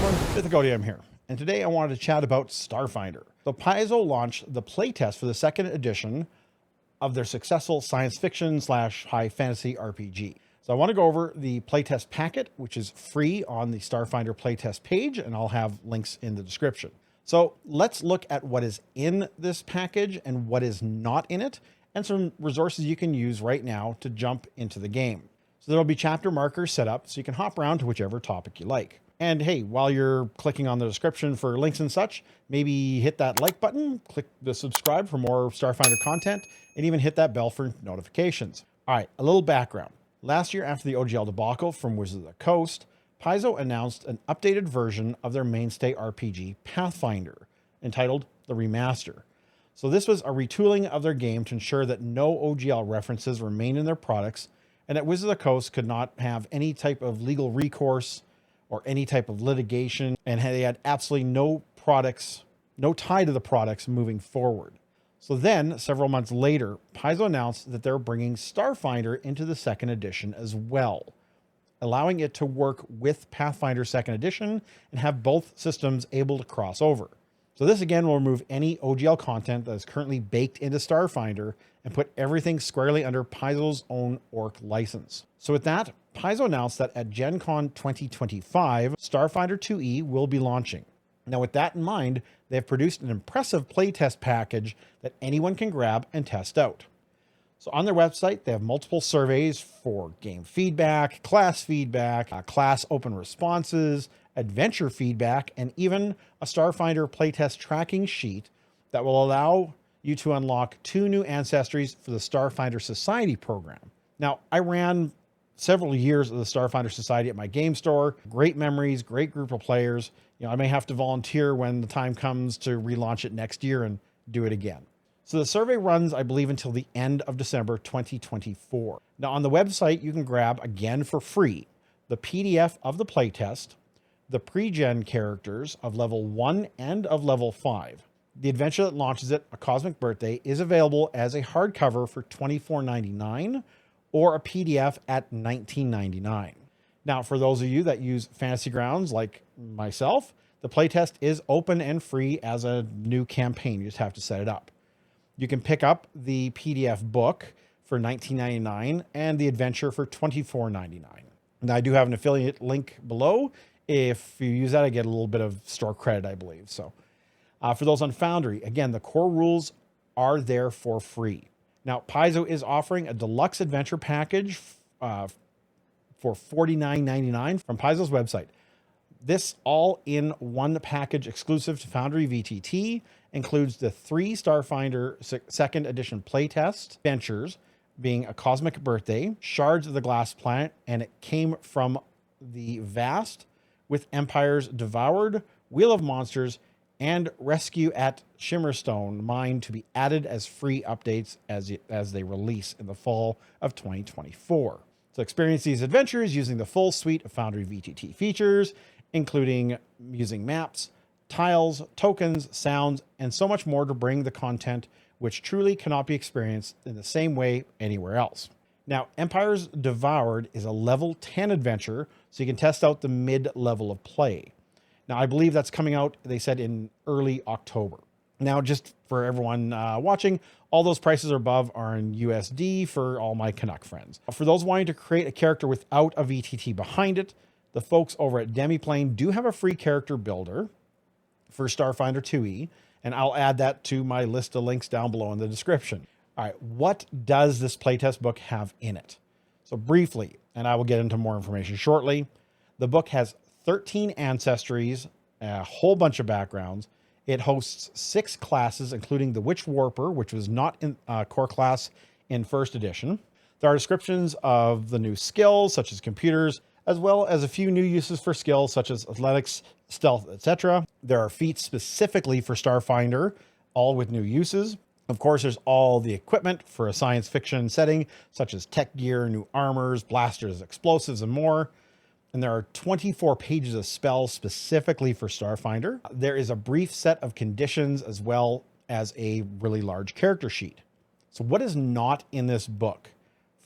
Mythicodium here, and today I wanted to chat about Starfinder. So Paizo launched the playtest for the second edition of their successful science fiction / high fantasy RPG. So I want to go over the playtest packet, which is free on the Starfinder playtest page, and I'll have links in the description. So let's look at what is in this package and what is not in it, and some resources you can use right now to jump into the game. So there'll be chapter markers set up so you can hop around to whichever topic you like. And hey, while you're clicking on the description for links and such, maybe hit that like button, click the subscribe for more Starfinder content, and even hit that bell for notifications. All right, a little background. Last year, after the OGL debacle from Wizards of the Coast, Paizo announced an updated version of their mainstay RPG, Pathfinder, entitled The Remaster. So this was a retooling of their game to ensure that no OGL references remained in their products, and that Wizards of the Coast could not have any type of legal recourse or any type of litigation, and they had absolutely no tie to the products moving forward. So then, several months later, Paizo announced that they're bringing Starfinder into the second edition as well, allowing it to work with Pathfinder second edition and have both systems able to cross over. So this again will remove any OGL content that is currently baked into Starfinder and put everything squarely under Paizo's own Orc license. So with that, Paizo announced that at Gen Con 2025, Starfinder 2E will be launching. Now with that in mind, they have produced an impressive playtest package that anyone can grab and test out. So on their website, they have multiple surveys for game feedback, class open responses, adventure feedback, and even a Starfinder playtest tracking sheet that will allow you to unlock 2 new ancestries for the Starfinder Society program. Now, I ran several years of the Starfinder Society at my game store. Great memories, great group of players. I may have to volunteer when the time comes to relaunch it next year and do it again. So the survey runs, I believe, until the end of December 2024. Now on the website, you can grab, again for free, the PDF of the playtest, the pre-gen characters of level 1 and of level 5. The adventure that launches it, A Cosmic Birthday, is available as a hardcover for $24.99 or a PDF at $19.99. Now, for those of you that use Fantasy Grounds like myself, the playtest is open and free as a new campaign. You just have to set it up. You can pick up the PDF book for $19.99 and the adventure for $24.99. Now, I do have an affiliate link below. If you use that, I get a little bit of store credit, I believe. So for those on Foundry, again, the core rules are there for free. Now, Paizo is offering a deluxe adventure package for $49.99 from Paizo's website. This all-in-one package exclusive to Foundry VTT includes the 3 Starfinder second edition playtest adventures, being A Cosmic Birthday, Shards of the Glass Planet, and it came from the Vast, with Empires Devoured, Wheel of Monsters, and Rescue at Shimmerstone Mine to be added as free updates as they release in the fall of 2024. So experience these adventures using the full suite of Foundry VTT features, including using maps, tiles, tokens, sounds, and so much more to bring the content which truly cannot be experienced in the same way anywhere else. Now, Empires Devoured is a level 10 adventure, so you can test out the mid-level of play. Now, I believe that's coming out, they said, in early October. Now, just for everyone watching, all those prices above are in USD for all my Canuck friends. For those wanting to create a character without a VTT behind it, the folks over at Demiplane do have a free character builder for Starfinder 2E, and I'll add that to my list of links down below in the description. All right, what does this playtest book have in it? So briefly, and I will get into more information shortly, the book has 13 ancestries, a whole bunch of backgrounds. It hosts 6 classes, including the Witch Warper, which was not in core class in first edition. There are descriptions of the new skills, such as computers, as well as a few new uses for skills, such as athletics, stealth, etc. There are feats specifically for Starfinder, all with new uses. Of course, there's all the equipment for a science fiction setting, such as tech gear, new armors, blasters, explosives, and more. And there are 24 pages of spells specifically for Starfinder. There is a brief set of conditions as well as a really large character sheet. So what is not in this book?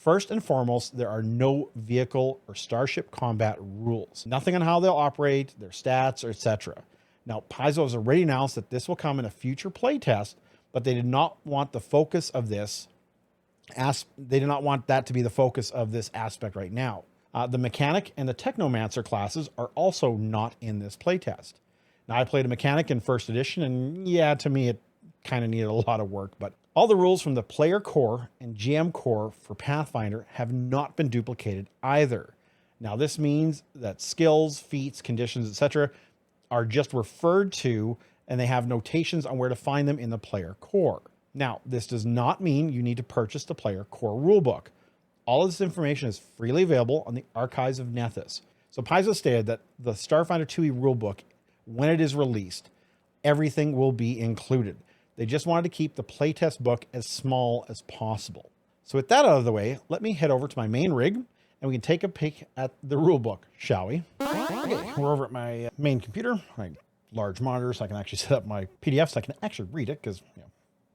First and foremost, there are no vehicle or starship combat rules. Nothing on how they'll operate, their stats, or etc. Now, Paizo has already announced that this will come in a future playtest, but they did not want the focus of this. They did not want that to be the focus of this aspect right now. The Mechanic and the Technomancer classes are also not in this playtest. Now, I played a Mechanic in first edition, and yeah, to me, it kind of needed a lot of work, but all the rules from the player core and GM core for Pathfinder have not been duplicated either. Now, this means that skills, feats, conditions, etc. are just referred to, and they have notations on where to find them in the player core. Now, this does not mean you need to purchase the player core rulebook. All of this information is freely available on the Archives of Nethys. So Paizo stated that the Starfinder 2e rulebook, when it is released, everything will be included. They just wanted to keep the playtest book as small as possible. So with that out of the way, let me head over to my main rig and we can take a peek at the rulebook, shall we? Okay, we're over at my main computer, my large monitor, so I can actually set up my PDF so I can actually read it because,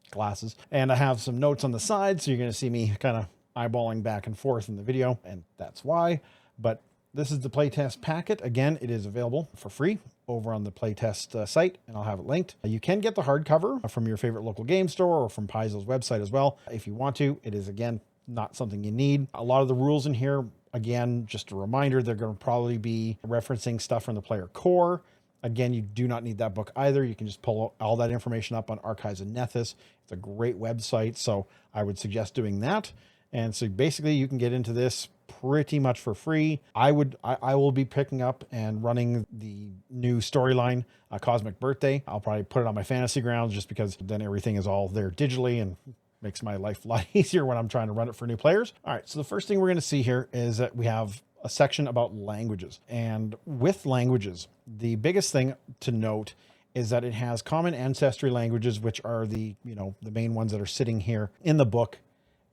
glasses. And I have some notes on the side, so you're going to see me kind of eyeballing back and forth in the video, and that's why. But this is the playtest packet. Again, it is available for free over on the playtest site, and I'll have it linked. You can get the hardcover from your favorite local game store or from Paizo's website as well if you want to. It is, again, not something you need. A lot of the rules in here, again, just a reminder, they're going to probably be referencing stuff from the player core. Again, you do not need that book either. You can just pull all that information up on Archives of Nethys. It's a great website, so I would suggest doing that. And so basically you can get into this pretty much for free. I will be picking up and running the new storyline, Cosmic Birthday. I'll probably put it on my fantasy grounds just because then everything is all there digitally and makes my life a lot easier when I'm trying to run it for new players. All right, so the first thing we're going to see here is that we have a section about languages. And with languages, the biggest thing to note is that it has common ancestry languages, which are the main ones that are sitting here in the book.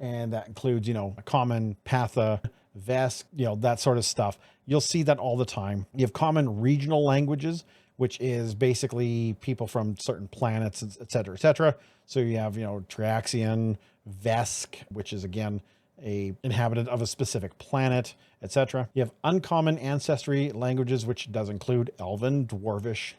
And that includes, a common Pahthra, Vesk, that sort of stuff. You'll see that all the time. You have common regional languages, which is basically people from certain planets, et cetera, et cetera. So you have, Triaxian, Vesk, which is, again, a inhabitant of a specific planet, etc. You have uncommon ancestry languages, which does include Elven, Dwarvish,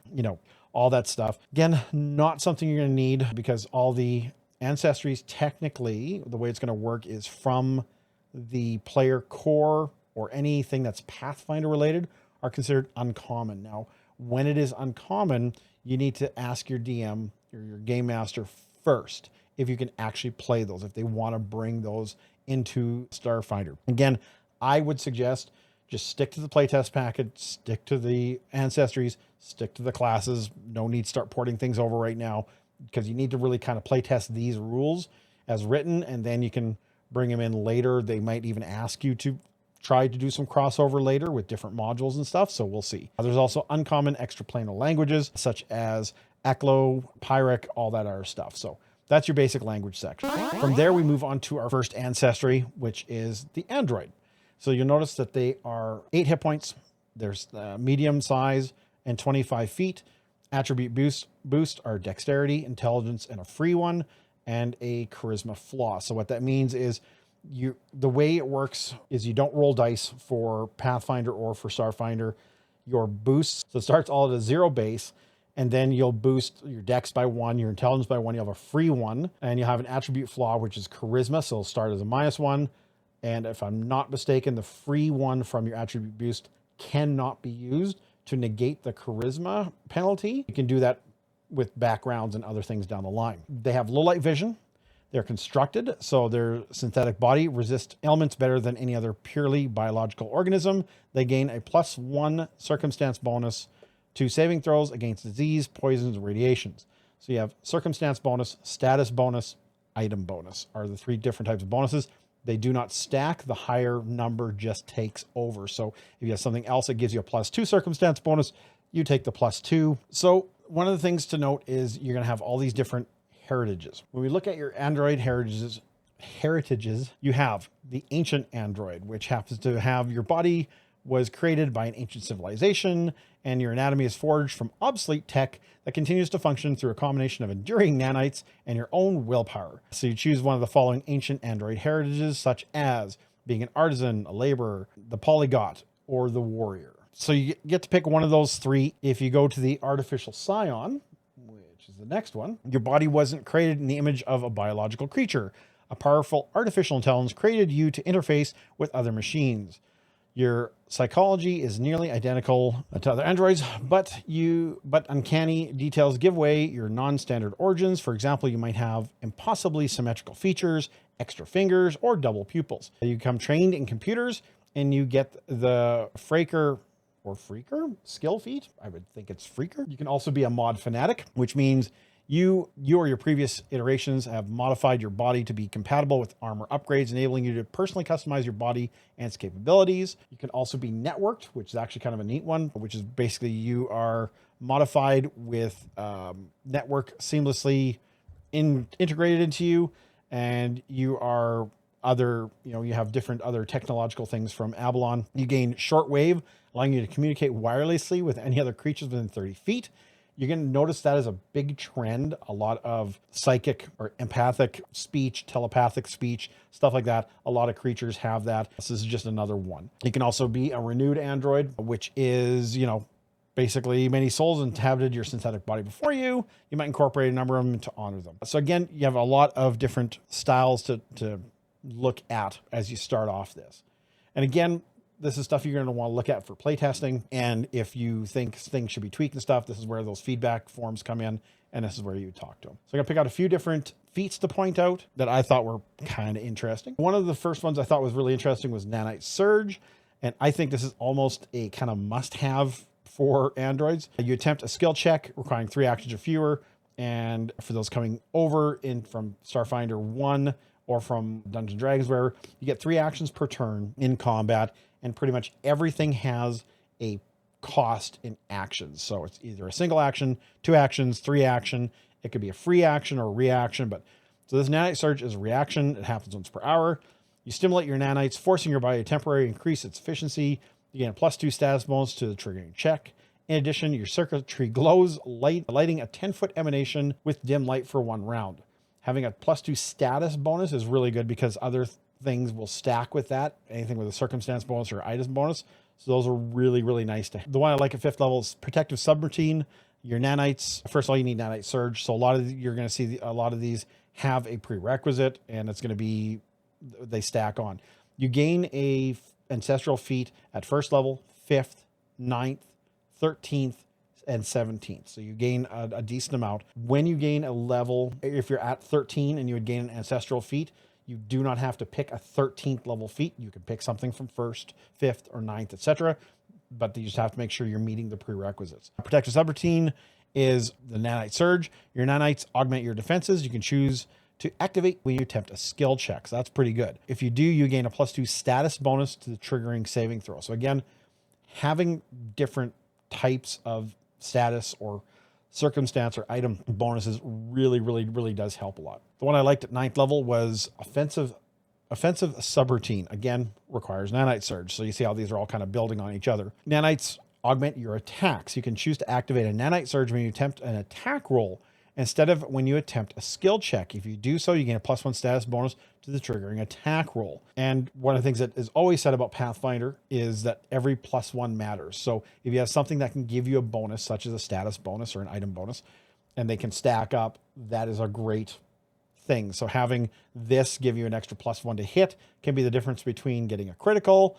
all that stuff. Again, not something you're going to need because all the ancestries, technically, the way it's going to work is from the player core, or anything that's Pathfinder related are considered uncommon. Now, when it is uncommon, you need to ask your DM or your game master first if you can actually play those, if they want to bring those into Starfinder. Again, I would suggest just stick to the playtest packet, stick to the ancestries, stick to the classes. No need to start porting things over right now because you need to really kind of playtest these rules as written, and then you can bring them in later. They might even ask you to try to do some crossover later with different modules and stuff, so we'll see. There's also uncommon extraplanar languages such as Eklo, Pyrrhic, all that other stuff. So that's your basic language section. From there, we move on to our first ancestry, which is the android. So you'll notice that they are 8 hit points. There's medium size and 25 feet. Attribute boost are dexterity, intelligence, and a free one, and a charisma flaw. So what that means is the way it works is you don't roll dice for Pathfinder or for Starfinder. Your boosts, so it starts all at a 0 base, and then you'll boost your dex by 1, your intelligence by 1, you'll have a free 1, and you'll have an attribute flaw, which is charisma, so it'll start as a -1. And if I'm not mistaken, the free 1 from your attribute boost cannot be used to negate the charisma penalty. You can do that with backgrounds and other things down the line. They have low light vision. They're constructed, so their synthetic body resists elements better than any other purely biological organism. They gain a +1 circumstance bonus to saving throws against disease, poisons, and radiations. So you have circumstance bonus, status bonus, item bonus are the 3 different types of bonuses. They do not stack. The higher number just takes over. So if you have something else that gives you a +2 circumstance bonus, you take the +2. So one of the things to note is you're going to have all these different heritages. When we look at your android heritages, you have the ancient android, which happens to have your body was created by an ancient civilization, and your anatomy is forged from obsolete tech that continues to function through a combination of enduring nanites and your own willpower. So you choose one of the following ancient android heritages, such as being an artisan, a laborer, the polyglot, or the warrior. So you get to pick one of those three. If you go to the artificial scion, which is the next one, your body wasn't created in the image of a biological creature. A powerful artificial intelligence created you to interface with other machines. Your psychology is nearly identical to other androids, but uncanny details give away your non-standard origins. For example, you might have impossibly symmetrical features, extra fingers, or double pupils. You become trained in computers and you get the Freaker skill feat. I would think it's Freaker. You can also be a mod fanatic, which means you or your previous iterations have modified your body to be compatible with armor upgrades, enabling you to personally customize your body and its capabilities. You can also be networked, which is actually kind of a neat one, which is basically you are modified with network seamlessly integrated into you, and you are you have different other technological things from Avalon. You gain shortwave, allowing you to communicate wirelessly with any other creatures within 30 feet. You're going to notice that is a big trend. A lot of psychic or empathic speech, telepathic speech, stuff like that. A lot of creatures have that. This is just another one. You can also be a renewed android, which is, basically many souls inhabited your synthetic body before you. You might incorporate a number of them to honor them. So again, you have a lot of different styles to look at as you start off this. And again, this is stuff you're going to want to look at for playtesting. And if you think things should be tweaked and stuff, this is where those feedback forms come in. And this is where you talk to them. So I'm going to pick out a few different feats to point out that I thought were kind of interesting. One of the first ones I thought was really interesting was Nanite Surge. And I think this is almost a kind of must-have for androids. You attempt a skill check requiring 3 actions or fewer. And for those coming over from Starfinder 1 or from Dungeons & Dragons, where you get 3 actions per turn in combat. And pretty much everything has a cost in actions. So it's either a single action, 2 actions, 3 action. It could be a free action or a reaction. So this Nanite Surge is a reaction. It happens once per hour. You stimulate your nanites, forcing your body to temporarily increase its efficiency. You gain a +2 status bonus to the triggering check. In addition, your circuitry glows, lighting a 10-foot emanation with dim light for 1 round. Having a +2 status bonus is really good because other things will stack with that. Anything with a circumstance bonus or item bonus. So those are really, really nice to have. The one I like at 5th level is Protective Subroutine. Your nanites, first of all, you need Nanite Surge. So you're going to see a lot of these have a prerequisite, and it's going to be, they stack on. You gain a ancestral feat at 1st level, 5th, 9th, 13th, and 17th. So you gain a decent amount. When you gain a level, if you're at 13 and you would gain an ancestral feat, you do not have to pick a 13th level feat. You can pick something from 1st, 5th, or 9th, etc. But you just have to make sure you're meeting the prerequisites. Protective Subroutine is the Nanite Surge. Your nanites augment your defenses. You can choose to activate when you attempt a skill check. So that's pretty good. If you do, you gain a +2 status bonus to the triggering saving throw. So again, having different types of status or circumstance or item bonuses really, really, really does help a lot. The one I liked at 9th level was offensive subroutine. Again, requires Nanite Surge. So you see how these are all kind of building on each other. Nanites augment your attacks. You can choose to activate a Nanite Surge when you attempt an attack roll instead of when you attempt a skill check. If you do so, you gain a +1 status bonus to the triggering attack roll. And one of the things that is always said about Pathfinder is that every +1 matters. So if you have something that can give you a bonus, such as a status bonus or an item bonus, and they can stack up, that is a great thing. So having this give you an extra +1 to hit can be the difference between getting a critical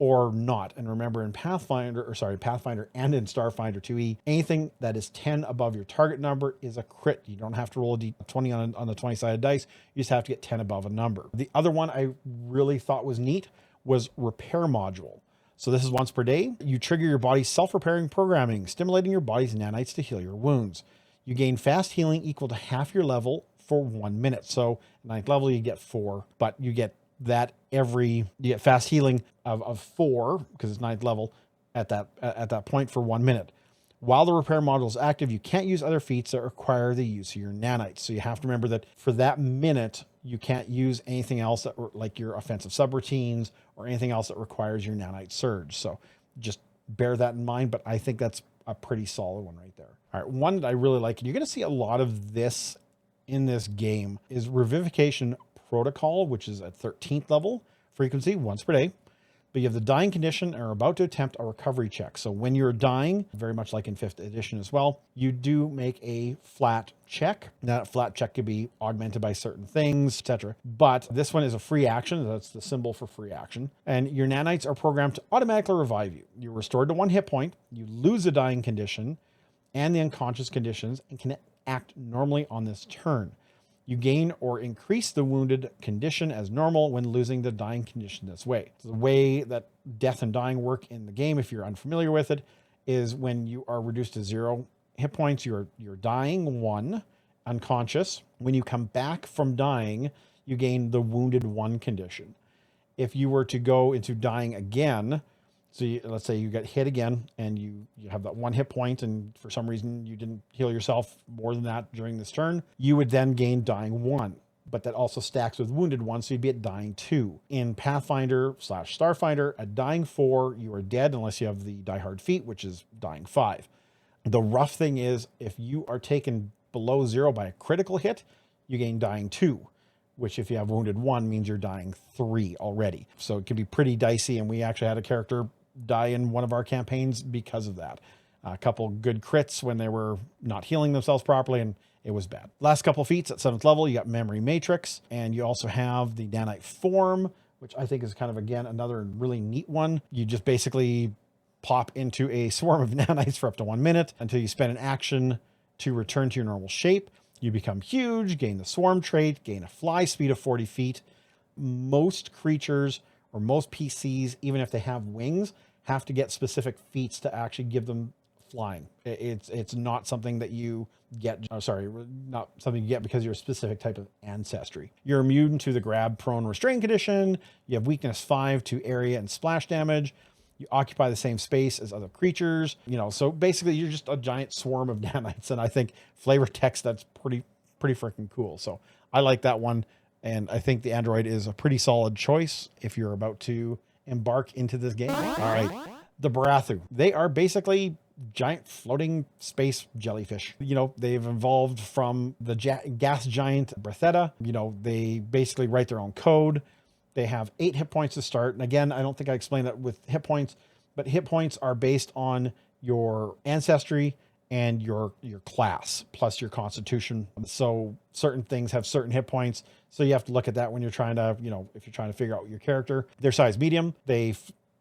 or not. And remember, in Pathfinder and in Starfinder 2e, anything that is 10 above your target number is a crit. You don't have to roll a d20 on the 20-sided dice. You just have to get 10 above a number. The other one I really thought was neat was Repair Module. So this is once per day. You trigger your body's self-repairing programming, stimulating your body's nanites to heal your wounds. You gain fast healing equal to half your level for 1 minute. So 9th level, you get 4, but you get that you get fast healing of 4 because it's 9th level at that point for 1 minute. While the repair module is active, you can't use other feats that require the use of your nanites. So you have to remember that for that minute, you can't use anything else like your offensive subroutines or anything else that requires your nanite surge. So just bear that in mind, but I think that's a pretty solid one right there. All right, one that I really like, and you're going to see a lot of this in this game, is Revivification Protocol, which is at 13th level. frequency once per day, but you have the dying condition and are about to attempt a recovery check. So when you're dying, very much like in 5th edition as well, you do make a flat check. Now, that flat check could be augmented by certain things, etc. But this one is a free action. That's the symbol for free action. And your nanites are programmed to automatically revive you. You're restored to 1 hit point. You lose the dying condition and the unconscious conditions and can act normally on this turn. You gain or increase the wounded condition as normal when losing the dying condition this way. The way that death and dying work in the game, if you're unfamiliar with it, is when you are reduced to 0 hit points, you're dying 1, unconscious. When you come back from dying, you gain the wounded 1 condition. If you were to go into dying again, so let's say you get hit again and you have that 1 hit point and for some reason you didn't heal yourself more than that during this turn, you would then gain dying 1. But that also stacks with wounded 1, so you'd be at dying 2. In Pathfinder / Starfinder, at dying 4, you are dead unless you have the Die Hard feat, which is dying 5. The rough thing is if you are taken below 0 by a critical hit, you gain dying 2. Which if you have wounded 1 means you're dying 3 already. So it can be pretty dicey, and we actually had a character die in one of our campaigns because of that. A couple good crits when they were not healing themselves properly, and it was bad. Last couple feats at 7th level, you got Memory Matrix, and you also have the Nanite Form, which I think is kind of, again, another really neat one. You just basically pop into a swarm of nanites for up to 1 minute until you spend an action to return to your normal shape. You become huge, gain the swarm trait, gain a fly speed of 40 feet. Most creatures or most PCs, even if they have wings, have to get specific feats to actually give them flying. It's not something that you get, not something you get because you're a specific type of ancestry. You're immune to the grab, prone, restrain condition. You have weakness 5 to area and splash damage. You occupy the same space as other creatures, so basically you're just a giant swarm of nanites. And I think flavor text, that's pretty freaking cool. So I like that one. And I think the android is a pretty solid choice if you're about to embark into this game. All right. The Barathu. They are basically giant floating space jellyfish. They've evolved from the gas giant Barathu. They basically write their own code. They have 8 hit points to start. And again, I don't think I explained that with hit points, but hit points are based on your ancestry and your class plus your constitution. So certain things have certain hit points. So you have to look at that when you're trying to, if you're trying to figure out your character. Their size medium, they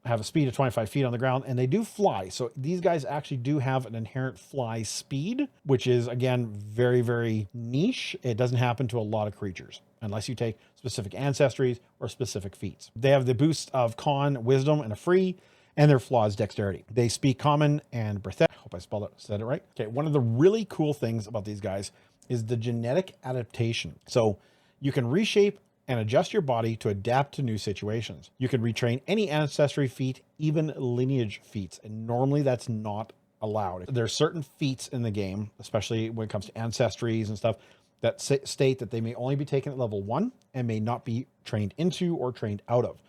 have a speed of 25 feet on the ground, and they do fly. So these guys actually do have an inherent fly speed, which is, again, very, very niche. It doesn't happen to a lot of creatures unless you take specific ancestries or specific feats. They have the boost of con, wisdom, and a free, and their flaw is dexterity. They speak common and Breathet. Hope I said it right. Okay, one of the really cool things about these guys is the genetic adaptation. So you can reshape and adjust your body to adapt to new situations. You can retrain any ancestry feat, even lineage feats, and normally that's not allowed. There's certain feats in the game, especially when it comes to ancestries and stuff, that state that they may only be taken at level 1 and may not be trained into or trained out of.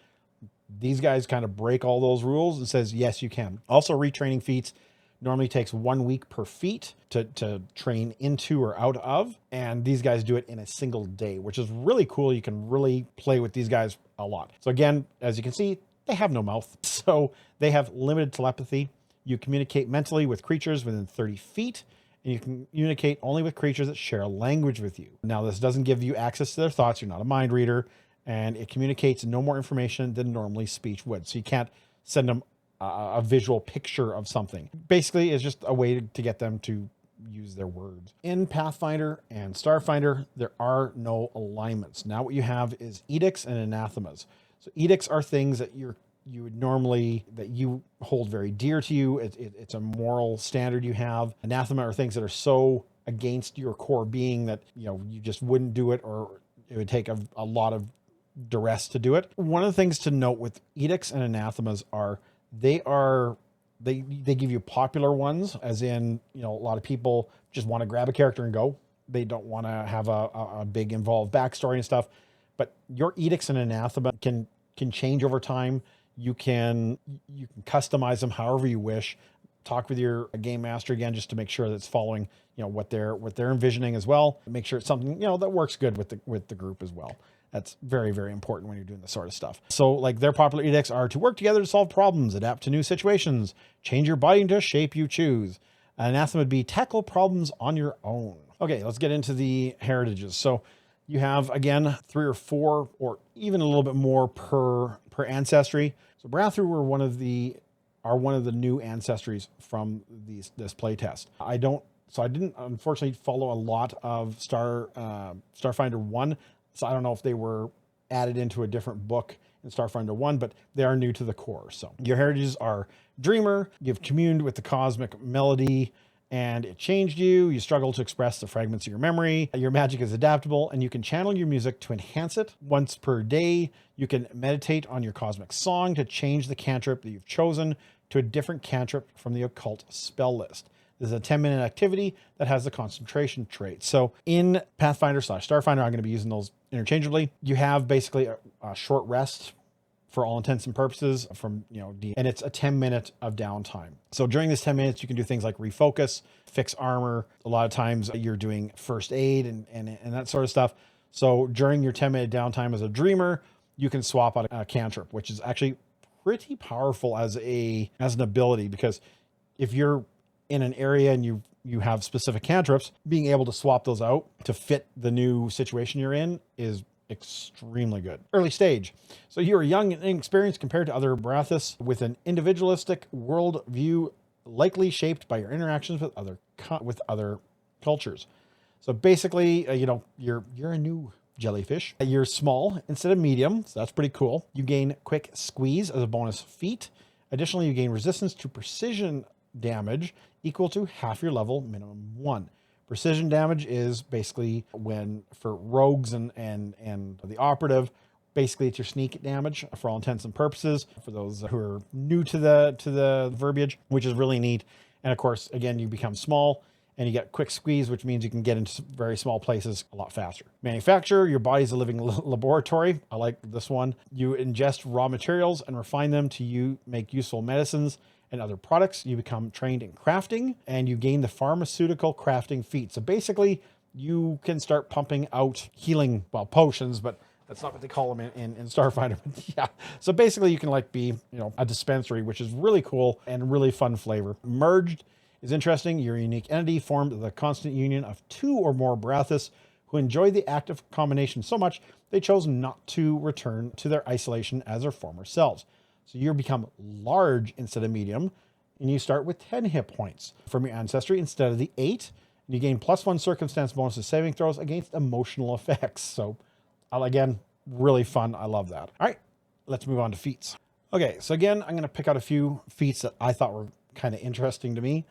These guys kind of break all those rules and says, yes, you can. Also, retraining feats normally takes 1 week per feat to train into or out of. And these guys do it in a single day, which is really cool. You can really play with these guys a lot. So again, as you can see, they have no mouth. So they have limited telepathy. You communicate mentally with creatures within 30 feet. And you can communicate only with creatures that share a language with you. Now, this doesn't give you access to their thoughts. You're not a mind reader. And it communicates no more information than normally speech would. So you can't send them a visual picture of something. Basically, it's just a way to get them to use their words. In Pathfinder and Starfinder, there are no alignments. Now what you have is edicts and anathemas. So edicts are things that you would normally, that you hold very dear to you. It's a moral standard you have. Anathema are things that are so against your core being that, you just wouldn't do it, or it would take a lot of duress to do it. One of the things to note with edicts and anathemas are they give you popular ones, as in, a lot of people just want to grab a character and go. They don't want to have a big involved backstory and stuff. But your edicts and anathema can change over time. You can customize them however you wish. Talk with your game master again, just to make sure that it's following, what they're envisioning as well. Make sure it's something, that works good with the group as well. That's very, very important when you're doing this sort of stuff. So like their popular edicts are to work together to solve problems, adapt to new situations, change your body into a shape you choose. Anathema would be tackle problems on your own. Okay, let's get into the heritages. So you have, again, 3 or 4 or even a little bit more per ancestry. So Barathu were one of the new ancestries from this playtest. I didn't unfortunately follow a lot of Starfinder 1. So I don't know if they were added into a different book in Starfinder 1, but they are new to the core. So your heritages are Dreamer. You've communed with the cosmic melody and it changed you. You struggle to express the fragments of your memory. Your magic is adaptable and you can channel your music to enhance it. Once per day, you can meditate on your cosmic song to change the cantrip that you've chosen to a different cantrip from the occult spell list. This is a 10-minute activity that has the concentration trait. So in Pathfinder / Starfinder, I'm going to be using those interchangeably. You have basically a short rest for all intents and purposes from, and it's a 10-minute of downtime. So during this 10 minutes, you can do things like refocus, fix armor. A lot of times you're doing first aid and that sort of stuff. So during your 10-minute downtime as a dreamer, you can swap out a cantrip, which is actually pretty powerful as an ability, because if you're in an area and you have specific cantrips, being able to swap those out to fit the new situation you're in is extremely good. Early stage. So you're young and inexperienced compared to other Barathus with an individualistic world view likely shaped by your interactions with other cultures. So basically, you're a new jellyfish. You're small instead of medium, so that's pretty cool. You gain quick squeeze as a bonus feat. Additionally, you gain resistance to precision damage equal to half your level minimum 1. Precision damage is basically when, for rogues and the operative, basically it's your sneak damage for all intents and purposes, for those who are new to the verbiage, which is really neat. And of course, again, you become small and you get quick squeeze, which means you can get into very small places a lot faster. Manufacture, your body's a living laboratory. I like this one. You ingest raw materials and refine them to make useful medicines and other products. You become trained in crafting and you gain the pharmaceutical crafting feat. So basically you can start pumping out healing, potions, but that's not what they call them in Starfinder. But yeah. So basically you can be, a dispensary, which is really cool and really fun flavor. Merged is interesting. You're a unique entity formed of the constant union of 2 or more Barathus who enjoy the active combination so much they chose not to return to their isolation as their former selves. So you become large instead of medium, and you start with 10 hit points from your ancestry instead of the 8. And you gain +1 circumstance bonus to saving throws against emotional effects. So again, really fun. I love that. All right, let's move on to feats. Okay, so again, I'm going to pick out a few feats that I thought were kind of interesting to me.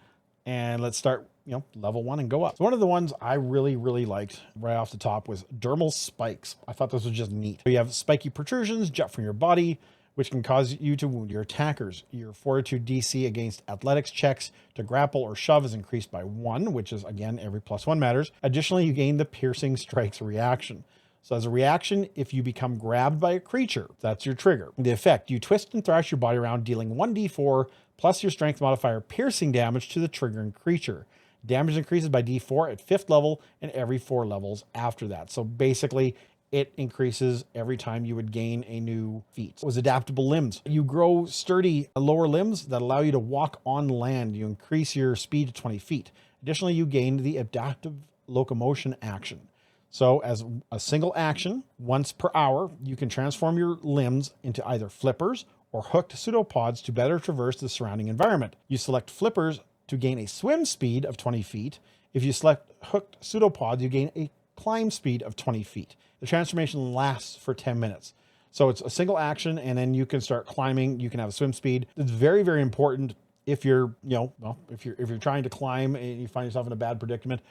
And let's start, level 1 and go up. So one of the ones I really, really liked right off the top was dermal spikes. I thought this was just neat. So you have spiky protrusions jet from your body, which can cause you to wound your attackers. Your fortitude DC against athletics checks to grapple or shove is increased by 1, which is, again, every +1 matters. Additionally, you gain the piercing strikes reaction. So as a reaction, if you become grabbed by a creature, that's your trigger. The effect, you twist and thrash your body around, dealing 1d4 plus your strength modifier piercing damage to the triggering creature. Damage increases by d4 at 5th level and every 4 levels after that. So basically, it increases every time you would gain a new feat. It was adaptable limbs. You grow sturdy lower limbs that allow you to walk on land. You increase your speed to 20 feet. Additionally, you gain the adaptive locomotion action. So as a single action, once per hour, you can transform your limbs into either flippers or hooked pseudopods to better traverse the surrounding environment. You select flippers to gain a swim speed of 20 feet. If you select hooked pseudopods, you gain a climb speed of 20 feet. The transformation lasts for 10 minutes. So it's a single action and then you can start climbing. You can have a swim speed. It's very, very important if you're, if you're trying to climb and you find yourself in a bad predicament,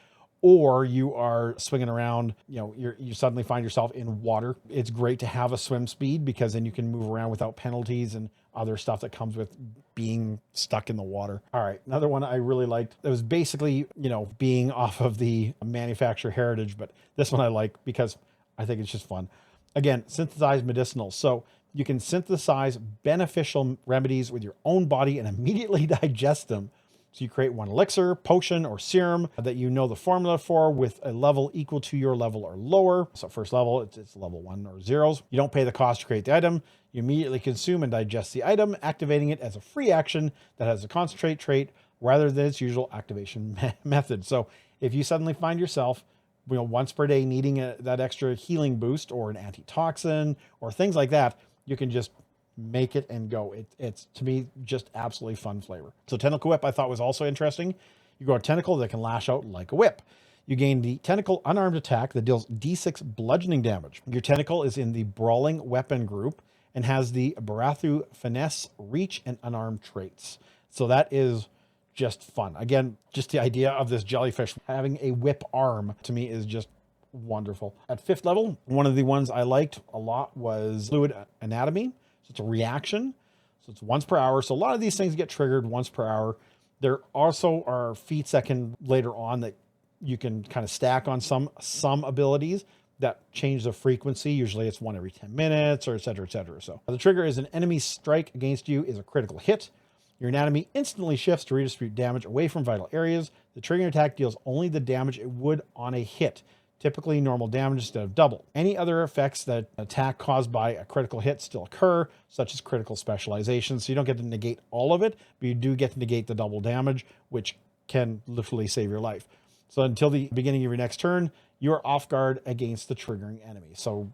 or you are swinging around, you suddenly find yourself in water. It's great to have a swim speed because then you can move around without penalties and other stuff that comes with being stuck in the water. All right, another one I really liked. It was basically, being off of the manufacturer heritage, but this one I like because I think it's just fun. Again, synthesize medicinal. So you can synthesize beneficial remedies with your own body and immediately digest them. So you create one elixir, potion, or serum that you know the formula for with a level equal to your level or lower. So first level, it's level 1 or 0s. You don't pay the cost to create the item. You immediately consume and digest the item, activating it as a free action that has a concentrate trait rather than its usual activation method. So if you suddenly find yourself, once per day needing that extra healing boost or an antitoxin or things like that, you can just make it and go. It's to me just absolutely fun flavor. So Tentacle Whip I thought was also interesting. You grow a tentacle that can lash out like a whip. You gain the Tentacle Unarmed Attack that deals D6 bludgeoning damage. Your tentacle is in the Brawling Weapon group and has the Barathu Finesse, Reach, and Unarmed traits. So that is just fun. Again, just the idea of this jellyfish having a whip arm to me is just wonderful. At 5th level, one of the ones I liked a lot was Fluid Anatomy. So it's a reaction. So it's once per hour. So a lot of these things get triggered once per hour. There also are feats that can later on that you can kind of stack on some abilities that change the frequency. Usually it's 1 every 10 minutes or et cetera, et cetera. So the trigger is an enemy strike against you is a critical hit. Your anatomy instantly shifts to redistribute damage away from vital areas. The triggering attack deals only the damage it would on a hit, typically normal damage instead of double. Any other effects that attack caused by a critical hit still occur, such as critical specialization. So you don't get to negate all of it, but you do get to negate the double damage, which can literally save your life. So until the beginning of your next turn, you're off guard against the triggering enemy. So,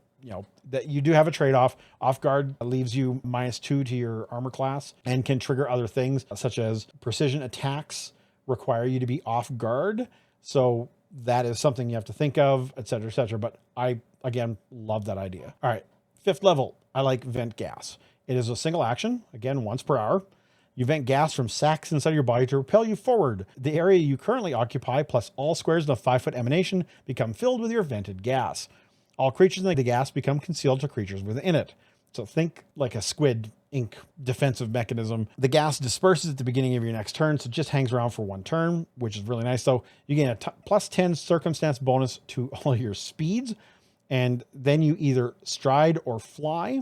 that you do have a trade-off. Off guard leaves you -2 to your armor class and can trigger other things, such as precision attacks require you to be off guard. So that is something you have to think of, et cetera, et cetera. But I, again, love that idea. All right, 5th level, I like Vent Gas. It is a single action, again, once per hour. You vent gas from sacs inside your body to propel you forward. The area you currently occupy, plus all squares in a 5-foot emanation, become filled with your vented gas. All creatures in the gas become concealed to creatures within it. So think like a squid ink defensive mechanism. The gas disperses at the beginning of your next turn, so it just hangs around for 1 turn, which is really nice. So you gain a +10 circumstance bonus to all your speeds, and then you either stride or fly.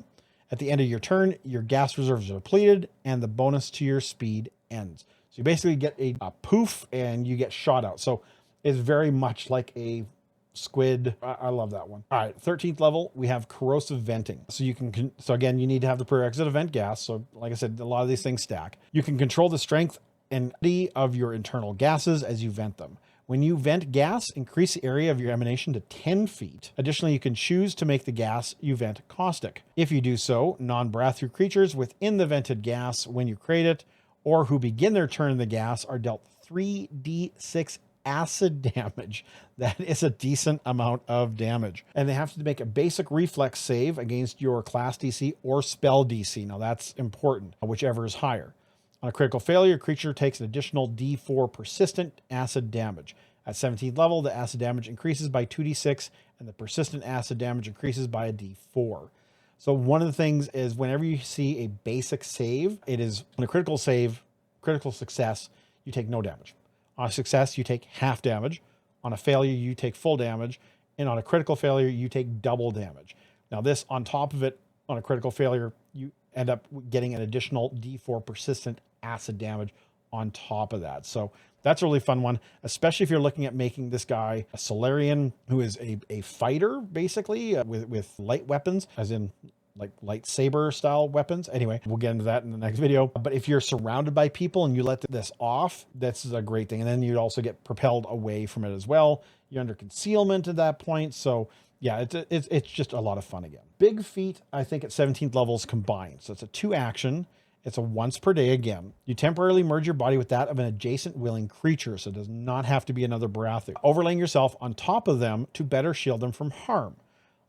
At the end of your turn, your gas reserves are depleted, and the bonus to your speed ends. So you basically get a poof, and you get shot out. So it's very much like a squid. I love that one. All right, 13th level, we have corrosive venting. So so again, you need to have the prerequisite of vent gas. So like I said, a lot of these things stack. You can control the strength and of your internal gases as you vent them. When you vent gas, increase the area of your emanation to 10 feet. Additionally, you can choose to make the gas you vent caustic. If you do so, non-Barathu creatures within the vented gas when you create it, or who begin their turn in the gas, are dealt 3d6 acid damage. That is a decent amount of damage. And they have to make a basic reflex save against your class DC or spell DC. Now that's important, whichever is higher. On a critical failure, creature takes an additional D4 persistent acid damage. At 17th level, the acid damage increases by 2d6 and the persistent acid damage increases by a D4. So one of the things is whenever you see a basic save, it is on a critical save, critical success, you take no damage. On a success, you take half damage. On a failure, you take full damage. And on a critical failure, you take double damage. Now this, on top of it, on a critical failure, you end up getting an additional D4 persistent acid damage on top of that. So that's a really fun one, especially if you're looking at making this guy a Solarian who is a fighter, basically, with light weapons, as in like lightsaber style weapons. Anyway, we'll get into that in the next video. But if you're surrounded by people and you let this off, this is a great thing. And then you'd also get propelled away from it as well. You're under concealment at that point. So yeah, it's just a lot of fun again. Big feat, I think at 17th levels combined. So it's a 2 action. It's a once per day again. You temporarily merge your body with that of an adjacent willing creature. So it does not have to be another Barathu. Overlaying yourself on top of them to better shield them from harm.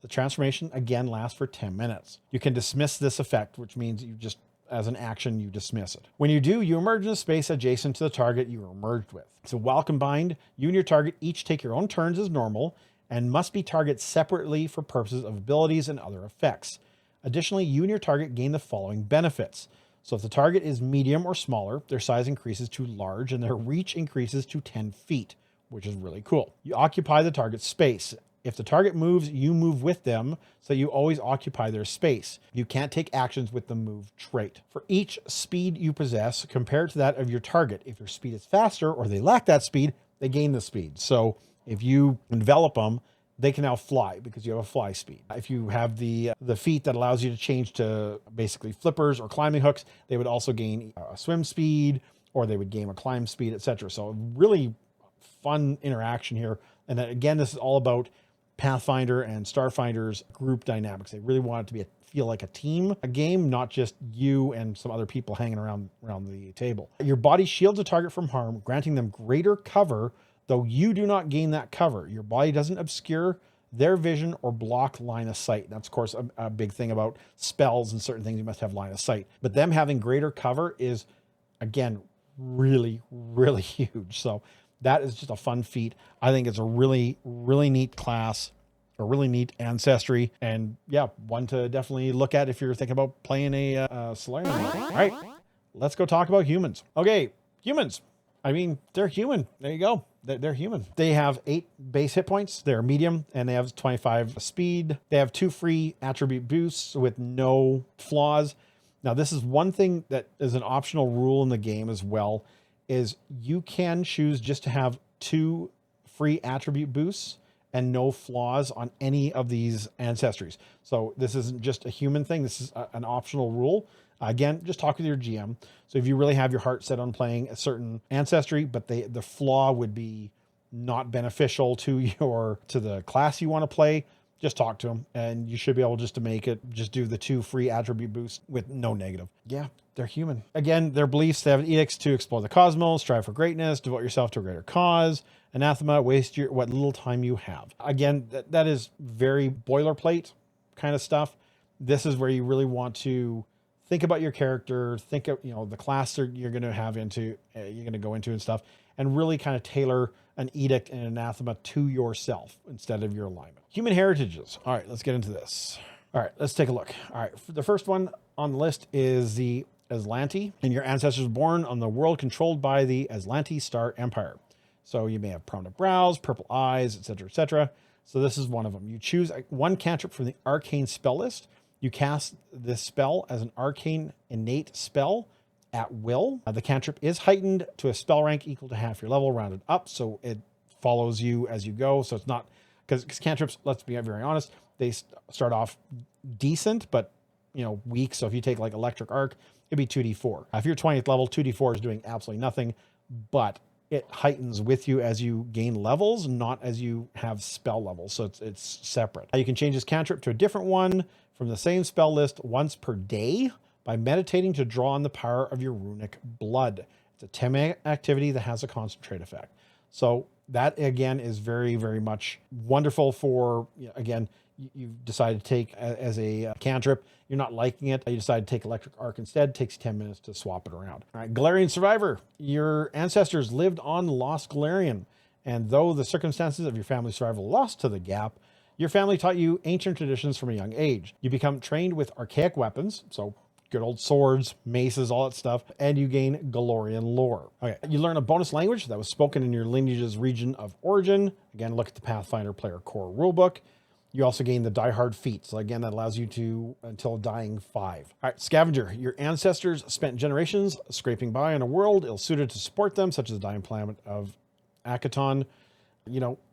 The transformation again lasts for 10 minutes. You can dismiss this effect, which means you just, as an action, you dismiss it. When you do, you emerge in a space adjacent to the target you were merged with. So while combined, you and your target each take your own turns as normal and must be targeted separately for purposes of abilities and other effects. Additionally, you and your target gain the following benefits. So if the target is medium or smaller, their size increases to large and their reach increases to 10 feet, which is really cool. You occupy the target's space. If the target moves, you move with them, so you always occupy their space. You can't take actions with the move trait. For each speed you possess, compared to that of your target, if your speed is faster or they lack that speed, they gain the speed. So if you envelop them, they can now fly because you have a fly speed. If you have the feat that allows you to change to basically flippers or climbing hooks, they would also gain a swim speed, or they would gain a climb speed, etc. So really fun interaction here. And then again, this is all about Pathfinder and Starfinder's group dynamics. They really want it to be feel like a team, a game, not just you and some other people hanging around the table. Your body shields a target from harm, granting them greater cover, though you do not gain that cover. Your body doesn't obscure their vision or block line of sight. That's, of course, a big thing about spells and certain things. You must have line of sight. But them having greater cover is, again, really, really huge. So that is just a fun feat. I think it's a really, really neat class, a really neat ancestry. And yeah, one to definitely look at if you're thinking about playing a Solarian. All right, let's go talk about humans. Okay, humans. I mean, they're human. There you go. They're human. They have 8 base hit points. They're medium, and they have 25 speed. They have 2 free attribute boosts with no flaws. Now, this is one thing that is an optional rule in the game as well, is you can choose just to have 2 free attribute boosts and no flaws on any of these ancestries. So this isn't just a human thing. This is an optional rule. Again, just talk with your GM. So if you really have your heart set on playing a certain ancestry, but the flaw would be not beneficial to the class you want to play, just talk to them, and you should be able just to make it, just do the 2 free attribute boosts with no negative. Yeah, they're human. Again, their beliefs, they have edicts to explore the cosmos, strive for greatness, devote yourself to a greater cause, anathema, waste what little time you have. Again, that is very boilerplate kind of stuff. This is where you really want to think about your character, think of, the class you're going to have you're going to go into and stuff, and really kind of tailor an edict and anathema to yourself instead of your alignment. Human heritages. All right, let's get into this. All right, let's take a look. All right, the first one on the list is the Aslanti, and your ancestors were born on the world controlled by the Aslanti Star Empire. So you may have prominent brows, purple eyes, etc., etc. So this is one of them. You choose one cantrip from the arcane spell list. You cast this spell as an arcane innate spell at will. The cantrip is heightened to a spell rank equal to half your level, rounded up, so it follows you as you go. So it's not, because cantrips, let's be very honest, they start off decent, but weak. So if you take like Electric Arc, it'd be 2d4. If you're 20th level, 2d4 is doing absolutely nothing, but it heightens with you as you gain levels, not as you have spell levels. So it's separate. You can change this cantrip to a different one from the same spell list once per day by meditating to draw on the power of your runic blood. It's a 10 activity that has a concentrate effect. So that again is very, very much wonderful for, again, you've decided to take as a cantrip, you're not liking it, you decide to take Electric Arc instead. It takes 10 minutes to swap it around. All right, Galarian Survivor. Your ancestors lived on Lost Galarian, and though the circumstances of your family's survival lost to the gap, your family taught you ancient traditions from a young age. You become trained with archaic weapons, so good old swords, maces, all that stuff, and you gain Galarian lore. Okay, you learn a bonus language that was spoken in your lineage's region of origin. Again, look at the Pathfinder Player Core Rulebook. You also gain the diehard feat. So again, that allows you to until dying 5. All right, Scavenger. Your ancestors spent generations scraping by on a world ill-suited to support them, such as the dying planet of Akaton.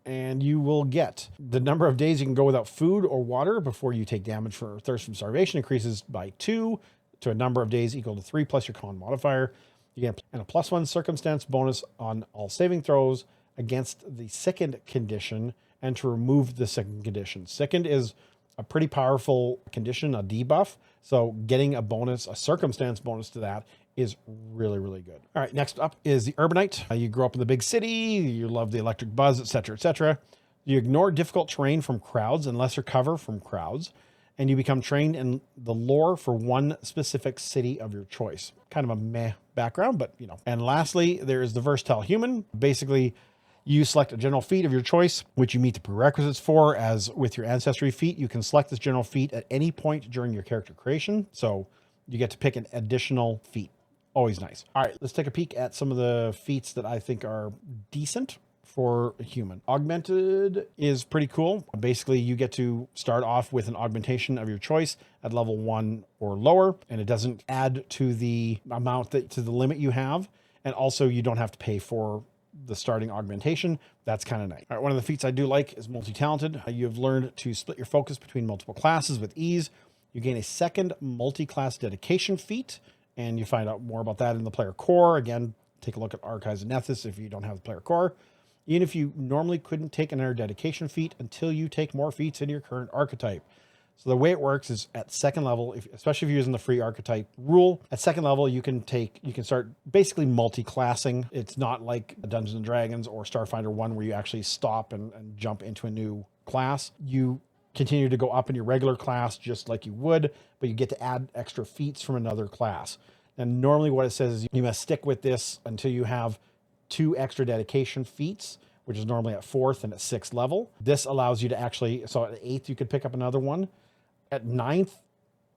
And you will get the number of days you can go without food or water before you take damage for thirst from starvation increases by 2 to a number of days equal to 3 plus your con modifier. You get a +1 circumstance bonus on all saving throws against the sickened condition and to remove the sickened condition. Sickened is a pretty powerful condition, a debuff. So getting a circumstance bonus to that is really, really good. All right, next up is the Urbanite. You grew up in the big city, you love the electric buzz, etc., etc. You ignore difficult terrain from crowds and lesser cover from crowds, and you become trained in the lore for one specific city of your choice. Kind of a meh background, but And lastly, there is the Versatile Human. Basically, you select a general feat of your choice, which you meet the prerequisites for. As with your ancestry feat, you can select this general feat at any point during your character creation. So you get to pick an additional feat. Always nice. All right, let's take a peek at some of the feats that I think are decent for a human. Augmented is pretty cool. Basically, you get to start off with an augmentation of your choice at level 1 or lower, and it doesn't add to the amount to the limit you have. And also you don't have to pay for the starting augmentation. That's kind of nice. All right, one of the feats I do like is multi-talented. You've learned to split your focus between multiple classes with ease. You gain a second multi-class dedication feat, and you find out more about that in the player core. Again, take a look at Archives of Nethys if you don't have the player core. Even if you normally couldn't take another dedication feat until you take more feats in your current archetype. So the way it works is at second level, especially if you're using the free archetype rule, at second level, you can start basically multi-classing. It's not like Dungeons and Dragons or Starfinder 1 where you actually stop and jump into a new class. You continue to go up in your regular class just like you would, but you get to add extra feats from another class. And normally what it says is you must stick with this until you have 2 extra dedication feats, which is normally at 4th and at 6th level. This allows you to actually, so at 8th, you could pick up another one. At 9th,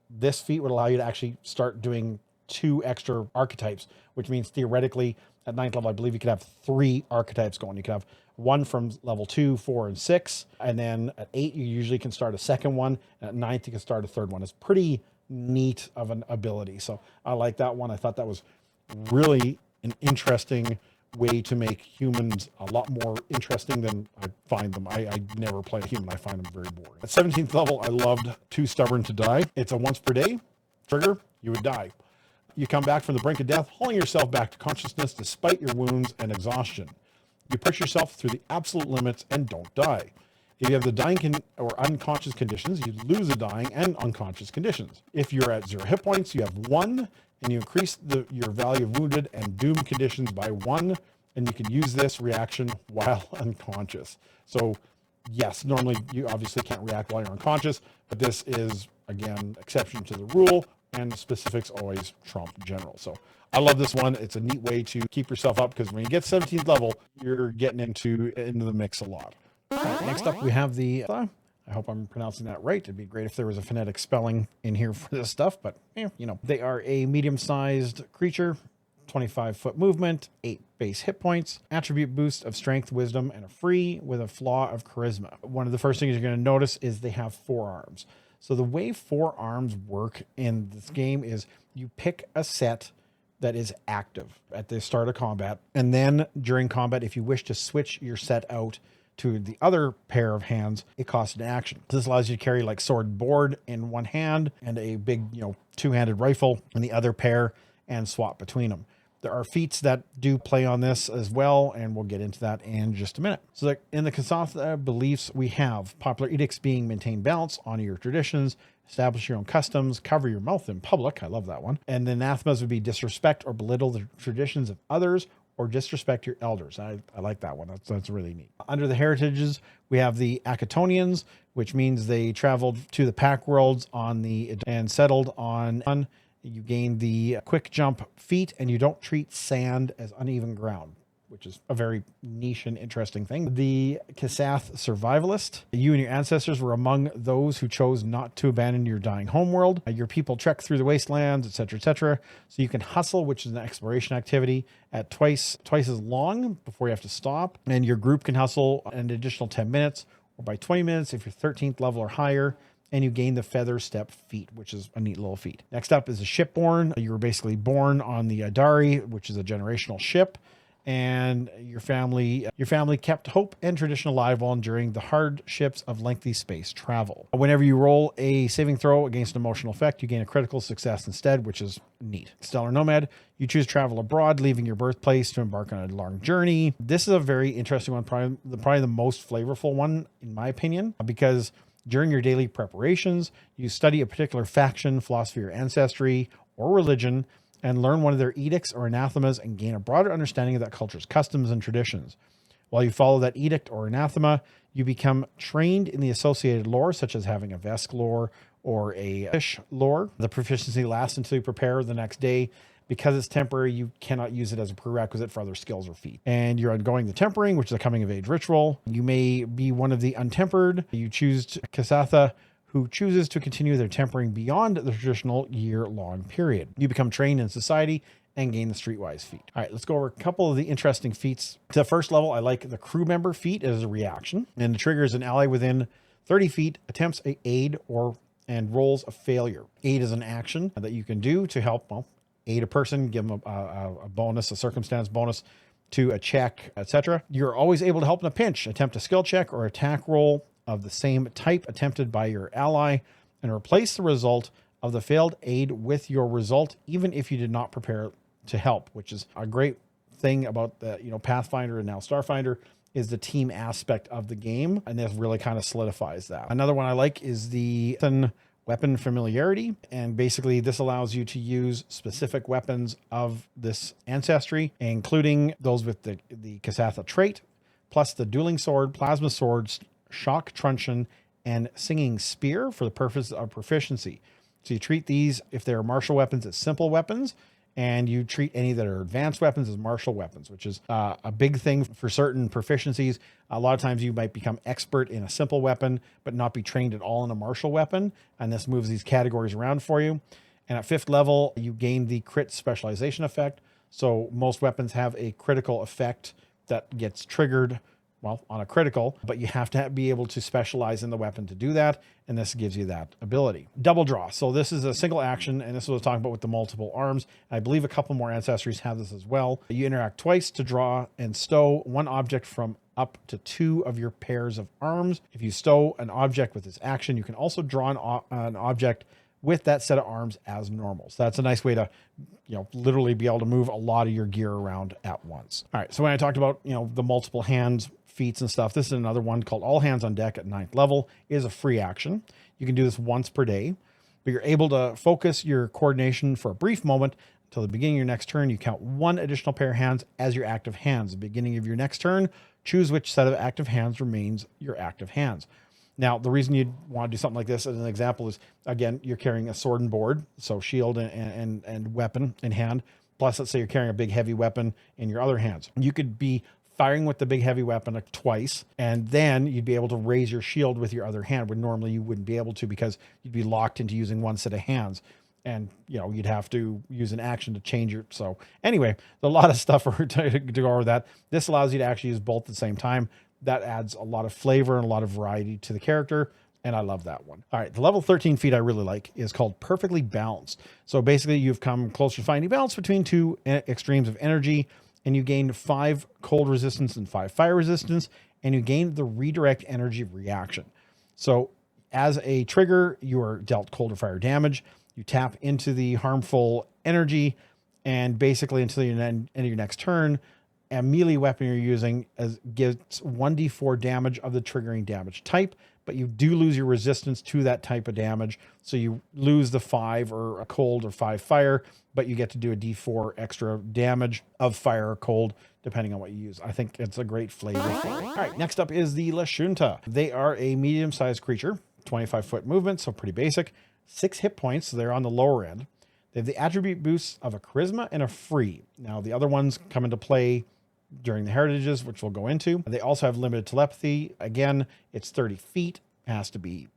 this feat would allow you to actually start doing 2 extra archetypes, which means theoretically at 9th level, I believe you could have 3 archetypes going. You could have one from level 2, 4, and 6. And then at 8, you usually can start a second one. And at 9th, you can start a third one. It's pretty neat of an ability. So I like that one. I thought that was really an interesting way to make humans a lot more interesting than I find them. I never play a human. I find them very boring. At 17th level, I loved Too Stubborn to Die. It's a once per day trigger. You would die. You come back from the brink of death, hauling yourself back to consciousness despite your wounds and exhaustion. You push yourself through the absolute limits and don't die. If you have the dying or unconscious conditions, you lose the dying and unconscious conditions. If you're at 0 hit points, you have 1, and you increase your value of wounded and doomed conditions by 1, and you can use this reaction while unconscious. So yes, normally you obviously can't react while you're unconscious, but this is, again, exception to the rule, and specifics always trump general. So I love this one. It's a neat way to keep yourself up, because when you get 17th level, you're getting into the mix a lot. Right, next up, we have the, I hope I'm pronouncing that right. It'd be great if there was a phonetic spelling in here for this stuff, but you know, they are a medium-sized creature, 25-foot movement, 8 base hit points, attribute boost of strength, wisdom, and a free with a flaw of charisma. One of the first things you're going to notice is they have 4 arms. So the way 4 arms work in this game is you pick a set that is active at the start of combat, and then during combat, if you wish to switch your set out to the other pair of hands, it costs an action. This allows you to carry like sword board in one hand and a big, 2-handed rifle in the other pair and swap between them. There are feats that do play on this as well, and we'll get into that in just a minute. So in the Kasatha beliefs, we have popular edicts being maintain balance, honor your traditions, establish your own customs, cover your mouth in public. I love that one. And the anathemas would be disrespect or belittle the traditions of others, or disrespect your elders. I like that one. That's really neat. Under the heritages, we have the Akatonians, which means they traveled to the Pact Worlds and settled on. You gain the quick jump feat, and you don't treat sand as uneven ground, which is a very niche and interesting thing. The Kasatha survivalist. You and your ancestors were among those who chose not to abandon your dying homeworld. Your people trek through the wastelands, etc., etc. So you can hustle, which is an exploration activity, at twice as long before you have to stop. And your group can hustle an additional 10 minutes, or by 20 minutes if you're 13th level or higher. And you gain the Feather Step feat, which is a neat little feat. Next up is a shipborn. You were basically born on the Adari, which is a generational ship. And your family kept hope and tradition alive while enduring the hardships of lengthy space travel. Whenever you roll a saving throw against an emotional effect, you gain a critical success instead, which is neat. Stellar Nomad. You choose to travel abroad, leaving your birthplace to embark on a long journey. This is a very interesting one, probably the most flavorful one, in my opinion, because during your daily preparations, you study a particular faction, philosophy, or ancestry, or religion, and learn one of their edicts or anathemas and gain a broader understanding of that culture's customs and traditions. While you follow that edict or anathema, you become trained in the associated lore, such as having a Vesk lore or a fish lore. The proficiency lasts until you prepare the next day. Because it's temporary, you cannot use it as a prerequisite for other skills or feats. And you're undergoing the tempering, which is a coming of age ritual. You may be one of the untempered. You choose Kasatha, who chooses to continue their tempering beyond the traditional year-long period. You become trained in society and gain the streetwise feat. All right, let's go over a couple of the interesting feats. To the first level, I like the crew member feat as a reaction, and it triggers an ally within 30 feet, attempts a aid and rolls a failure. Aid is an action that you can do to help, well, aid a person, give them a bonus, a circumstance bonus to a check, etc. You're always able to help in a pinch. Attempt a skill check or attack roll of the same type attempted by your ally, and replace the result of the failed aid with your result, even if you did not prepare to help, which is a great thing about the, Pathfinder and now Starfinder, is the team aspect of the game, and this really kind of solidifies that. Another one I like is the weapon familiarity, and basically this allows you to use specific weapons of this ancestry, including those with the Kasatha trait, plus the dueling sword, plasma swords, shock truncheon, and singing spear for the purpose of proficiency. So you treat these, if they're martial weapons, as simple weapons, and you treat any that are advanced weapons as martial weapons, which is a big thing for certain proficiencies. A lot of times you might become expert in a simple weapon, but not be trained at all in a martial weapon. And this moves these categories around for you. And at 5th level, you gain the crit specialization effect. So most weapons have a critical effect that gets triggered, well, on a critical, but you have to be able to specialize in the weapon to do that. And this gives you that ability. Double draw. So this is a single action, and this is what I was talking about with the multiple arms. I believe a couple more ancestries have this as well. You interact twice to draw and stow one object from up to 2 of your pairs of arms. If you stow an object with this action, you can also draw an object with that set of arms as normal. So that's a nice way to, literally be able to move a lot of your gear around at once. All right. So when I talked about, the multiple hands feats and stuff, this is another one called All Hands on Deck at 9th level. It is a free action. You can do this once per day, but you're able to focus your coordination for a brief moment until the beginning of your next turn. You count 1 additional pair of hands as your active hands. At the beginning of your next turn, choose which set of active hands remains your active hands. Now, the reason you'd want to do something like this as an example is, again, you're carrying a sword and board, so shield and weapon in hand. Plus, let's say you're carrying a big heavy weapon in your other hands. You could be firing with the big heavy weapon twice, and then you'd be able to raise your shield with your other hand, when normally you wouldn't be able to, because you'd be locked into using one set of hands. And, you'd have to use an action to change your... So anyway, a lot of stuff to go over that. This allows you to actually use both at the same time. That adds a lot of flavor and a lot of variety to the character, and I love that one. All right, the level 13 feat I really like is called Perfectly Balanced. So basically, you've come closer to finding balance between 2 extremes of energy, and you gain 5 cold resistance and 5 fire resistance, and you gain the redirect energy reaction. So as a trigger, you are dealt cold or fire damage. You tap into the harmful energy, and basically until the end of your next turn, a melee weapon you're using gets 1d4 damage of the triggering damage type, but you do lose your resistance to that type of damage. So you lose the 5 or a cold or 5 fire, but you get to do a d4 extra damage of fire or cold, depending on what you use. I think it's a great flavor. All right, next up is the Lashunta. They are a medium-sized creature, 25-foot movement, so pretty basic. 6 hit points, so they're on the lower end. They have the attribute boosts of a charisma and a free. Now, the other ones come into play during the heritages, which we'll go into. They also have limited telepathy. Again, it's 30 feet. It has to be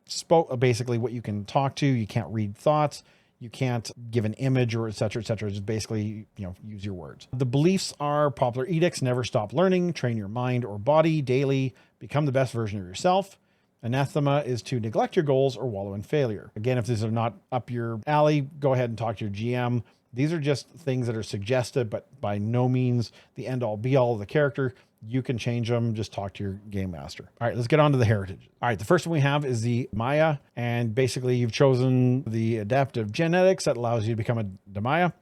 basically what you can talk to. You can't read thoughts. You can't give an image or et cetera, et cetera. Just basically, use your words. The beliefs are popular edicts: never stop learning, train your mind or body daily, become the best version of yourself. Anathema is to neglect your goals or wallow in failure. Again, if these are not up your alley, go ahead and talk to your GM. These are just things that are suggested, but by no means the end all be all of the character. You can change them. Just talk to your game master. All right, let's get on to the heritage. All right, the first one we have is the Maya, and basically you've chosen the adaptive genetics that allows you to become a Demaya.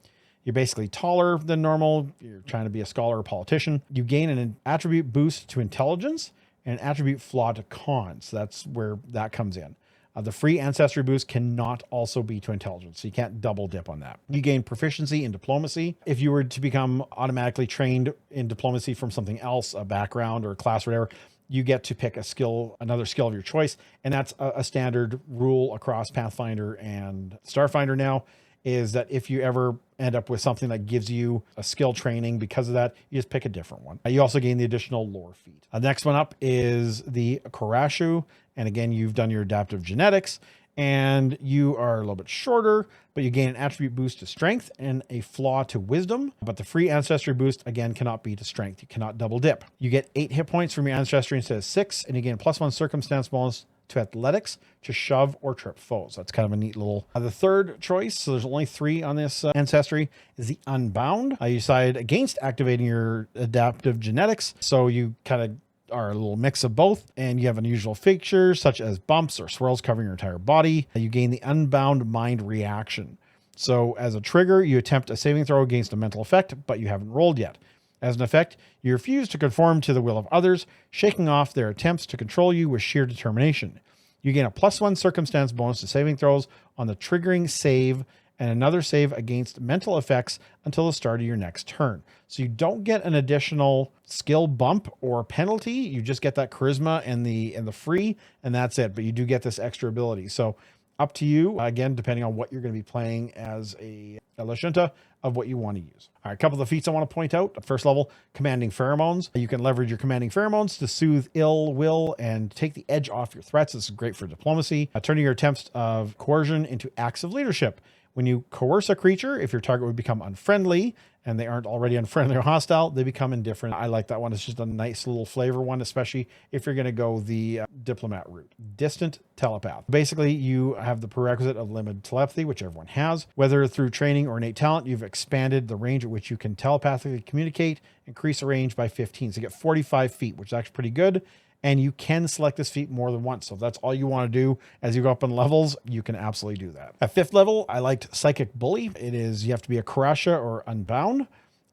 You're basically taller than normal. You're trying to be a scholar or politician. You gain an attribute boost to intelligence and an attribute flaw to con. So that's where that comes in. The free ancestry boost cannot also be to intelligence, so you can't double dip on that. You gain proficiency in diplomacy. If you were to become automatically trained in diplomacy from something else, a background or a class or whatever, you get to pick a skill, another skill of your choice. And that's a standard rule across Pathfinder and Starfinder now, is that if you ever end up with something that gives you a skill training because of that, you just pick a different one. You also gain the additional lore feat. The next one up is the Korashu. And again, you've done your adaptive genetics, and you are a little bit shorter, but you gain an attribute boost to strength and a flaw to wisdom. But the free ancestry boost, again, cannot be to strength. You cannot double dip. You get 8 hit points from your ancestry instead of 6, and you gain +1 circumstance bonus to athletics to shove or trip foes. That's kind of a neat little... the third choice, so there's only 3 on this ancestry, is the Unbound. You decide against activating your adaptive genetics, so you kind of are a little mix of both, and you have unusual features such as bumps or swirls covering your entire body. You gain the Unbound Mind reaction. So as a trigger, you attempt a saving throw against a mental effect, but you haven't rolled yet. As an effect, you refuse to conform to the will of others, shaking off their attempts to control you with sheer determination. You gain a +1 circumstance bonus to saving throws on the triggering save and another save against mental effects until the start of your next turn. So you don't get an additional skill bump or penalty. You just get that charisma and the free, and that's it. But you do get this extra ability. So up to you, again, depending on what you're going to be playing as a Lashunta, of what you want to use. All right, a couple of the feats I want to point out. First level, Commanding Pheromones. You can leverage your Commanding Pheromones to soothe ill will and take the edge off your threats. This is great for diplomacy. Turning your attempts of coercion into acts of leadership. When you coerce a creature, if your target would become unfriendly, and they aren't already unfriendly or hostile, they become indifferent. I like that one. It's just a nice little flavor one, especially if you're going to go the diplomat route. Distant telepath. Basically, you have the prerequisite of limited telepathy, which everyone has. Whether through training or innate talent, you've expanded the range at which you can telepathically communicate, increase the range by 15. So you get 45 feet, which is actually pretty good. And you can select this feat more than once. So if that's all you want to do as you go up in levels, you can absolutely do that. At 5th level, I liked Psychic Bully. It is, you have to be a Karasha or Unbound,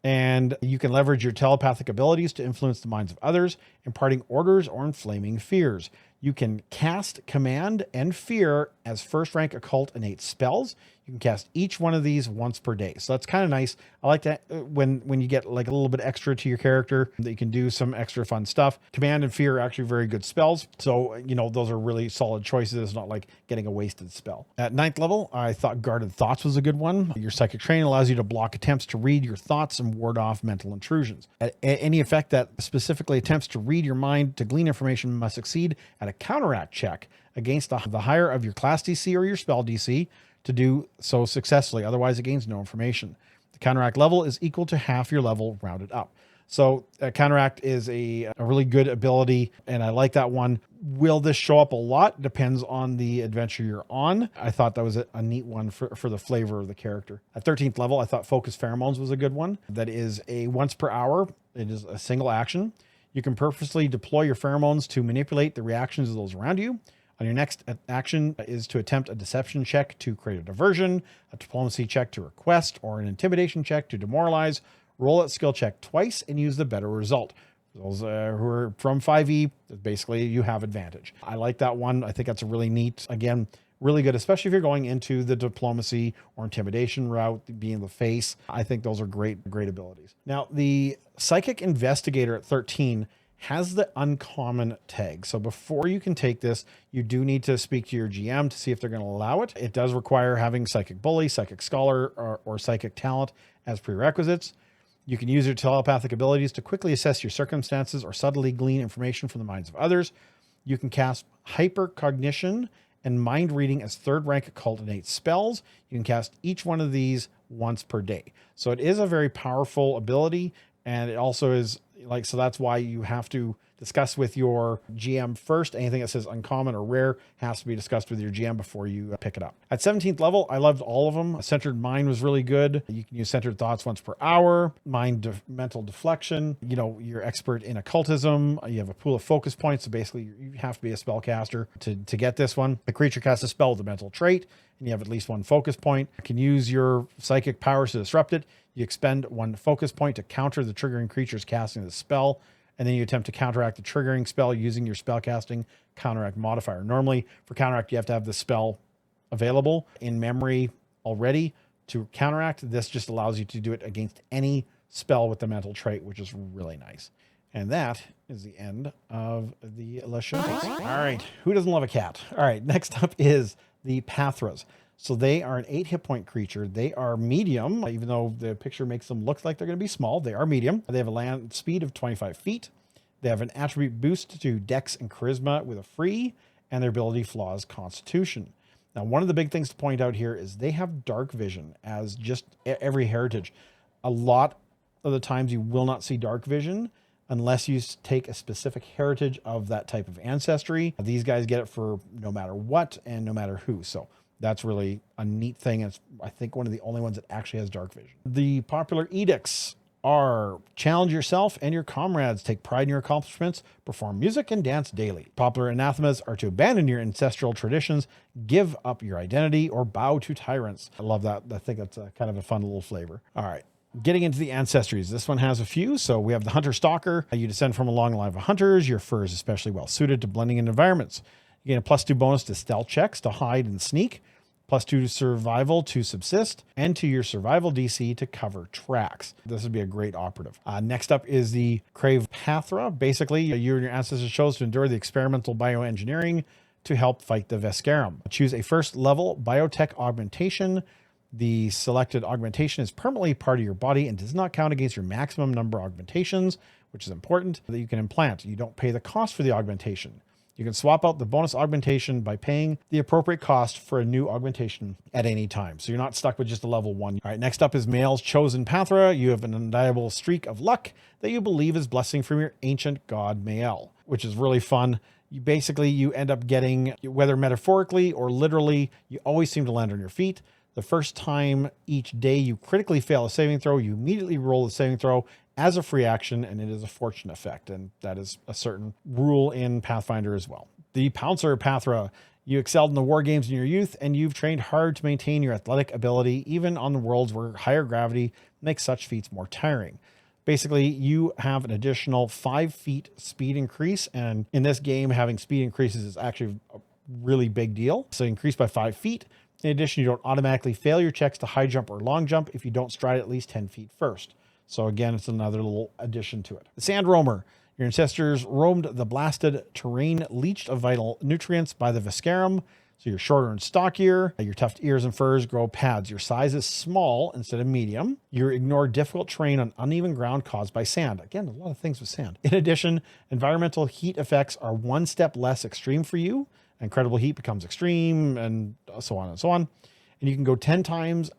and you can leverage your telepathic abilities to influence the minds of others, imparting orders or inflaming fears. You can cast Command and Fear as first rank occult innate spells. You can cast each one of these once per day. So that's kind of nice. I like that when you get like a little bit extra to your character, that you can do some extra fun stuff. Command and Fear are actually very good spells. So, you know, those are really solid choices. It's not like getting a wasted spell. At 9th level, I thought Guarded Thoughts was a good one. Your psychic training allows you to block attempts to read your thoughts and ward off mental intrusions. Any effect that specifically attempts to read your mind to glean information must succeed at a counteract check against the higher of your class DC or your spell DC to do so successfully. Otherwise, it gains no information. The counteract level is equal to half your level rounded up. So counteract is a really good ability, and I like that one. Will this show up a lot? Depends on the adventure you're on. I thought that was a neat one for the flavor of the character. At 13th level, I thought Focus Pheromones was a good one. That is a once per hour. It is a single action. You can purposely deploy your pheromones to manipulate the reactions of those around you. On your next action is to attempt a deception check to create a diversion, a diplomacy check to request, or an intimidation check to demoralize. Roll that skill check twice and use the better result. Those who are from 5e, basically you have advantage. I like that one. I think that's a really neat, again, really good, especially if you're going into the diplomacy or intimidation route, being the face. I think those are great abilities. Now, the Psychic Investigator at 13 has the uncommon tag. So before you can take this, you do need to speak to your GM to see if they're going to allow it. It does require having Psychic Bully, Psychic Scholar, or Psychic Talent as prerequisites. You can use your telepathic abilities to quickly assess your circumstances or subtly glean information from the minds of others. You can cast Hypercognition and Mind Reading as 3rd rank occult innate spells. You can cast each one of these once per day. So it is a very powerful ability, and it also is like, so that's why you have to discuss with your GM first. Anything that says uncommon or rare has to be discussed with your GM before you pick it up. At 17th level, I loved all of them. Centered Mind was really good. You can use Centered Thoughts once per hour. Mental Deflection. You know, you're expert in occultism. You have a pool of focus points. So basically, you have to be a spellcaster to get this one. The creature casts a spell with a mental trait, and you have at least 1 focus point. You can use your psychic powers to disrupt it. You expend 1 focus point to counter the triggering creature's casting of the spell, and then you attempt to counteract the triggering spell using your spellcasting counteract modifier. Normally, for counteract, you have to have the spell available in memory already to counteract. This just allows you to do it against any spell with the mental trait, which is really nice. And that is the end of the Lashuntas. All right, who doesn't love a cat? All right, next up is the Pathras. So they are an 8 hit point creature. They are medium, even though the picture makes them look like they're going to be small. They are medium. They have a land speed of 25 feet. They have an attribute boost to Dex and Charisma with a free, and their ability flaw is Constitution. Now, one of the big things to point out here is they have dark vision as just every heritage. A lot of the times you will not see dark vision unless you take a specific heritage of that type of ancestry. These guys get it for no matter what and no matter who. So that's really a neat thing. It's, I think, one of the only ones that actually has dark vision. The popular edicts are challenge yourself and your comrades, take pride in your accomplishments, perform music and dance daily. Popular anathemas are to abandon your ancestral traditions, give up your identity, or bow to tyrants. I love that. I think that's kind of a fun little flavor. All right. Getting into the ancestries, this one has a few. So we have the Hunter Stalker. You descend from a long line of hunters. Your fur is especially well suited to blending in environments. You gain a +2 bonus to stealth checks to hide and sneak, +2 to survival to subsist, and to your survival DC to cover tracks. This would be a great operative. Next up is the Crave Pahthra. Basically, you and your ancestors chose to endure the experimental bioengineering to help fight the Vescarum. Choose a first level biotech augmentation. The selected augmentation is permanently part of your body and does not count against your maximum number of augmentations, which is important that you can implant. You don't pay the cost for the augmentation. You can swap out the bonus augmentation by paying the appropriate cost for a new augmentation at any time. So you're not stuck with just a level 1. All right, next up is Male's Chosen Pahthra. You have an undeniable streak of luck that you believe is blessing from your ancient god Mael, which is really fun. You end up getting, whether metaphorically or literally, you always seem to land on your feet. The first time each day you critically fail a saving throw, you immediately roll the saving throw as a free action, and it is a fortune effect, and that is a certain rule in Pathfinder as well. The Pouncer Pahthra. You excelled in the war games in your youth, and you've trained hard to maintain your athletic ability, even on the worlds where higher gravity makes such feats more tiring. Basically, you have an additional 5 feet speed increase, and in this game, having speed increases is actually a really big deal. So increase by 5 feet. In addition, you don't automatically fail your checks to high jump or long jump if you don't stride at least 10 feet first. So again, it's another little addition to it. The Sand Roamer. Your ancestors roamed the blasted terrain, leached of vital nutrients by the Vescarum. So you're shorter and stockier. Your tufted ears and furs grow pads. Your size is small instead of medium. You ignore difficult terrain on uneven ground caused by sand. Again, a lot of things with sand. In addition, environmental heat effects are 1 step less extreme for you. Incredible heat becomes extreme, and so on and so on. And you can go 10 times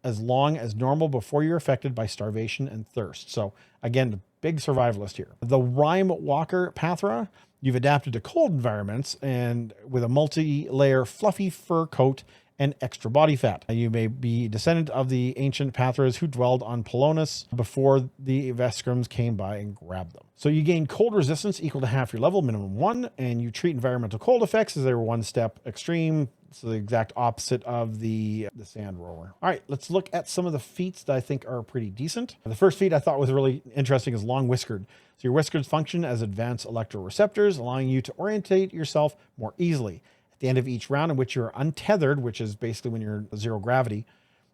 as long as normal before you're affected by starvation and thirst. So again, the big survivalist here. The Rime Walker Pahthra. You've adapted to cold environments and with a multi-layer fluffy fur coat and extra body fat. You may be descendant of the ancient Pathras who dwelled on Polonus before the Vescrums came by and grabbed them. So you gain cold resistance equal to half your level, minimum 1, and you treat environmental cold effects as they were 1 step extreme. So the exact opposite of the Sand Roamer. All right, let's look at some of the feats that I think are pretty decent. The first feat I thought was really interesting is Long Whiskered. So your whiskers function as advanced electroreceptors, allowing you to orientate yourself more easily. At the end of each round in which you're untethered, which is basically when you're 0 gravity,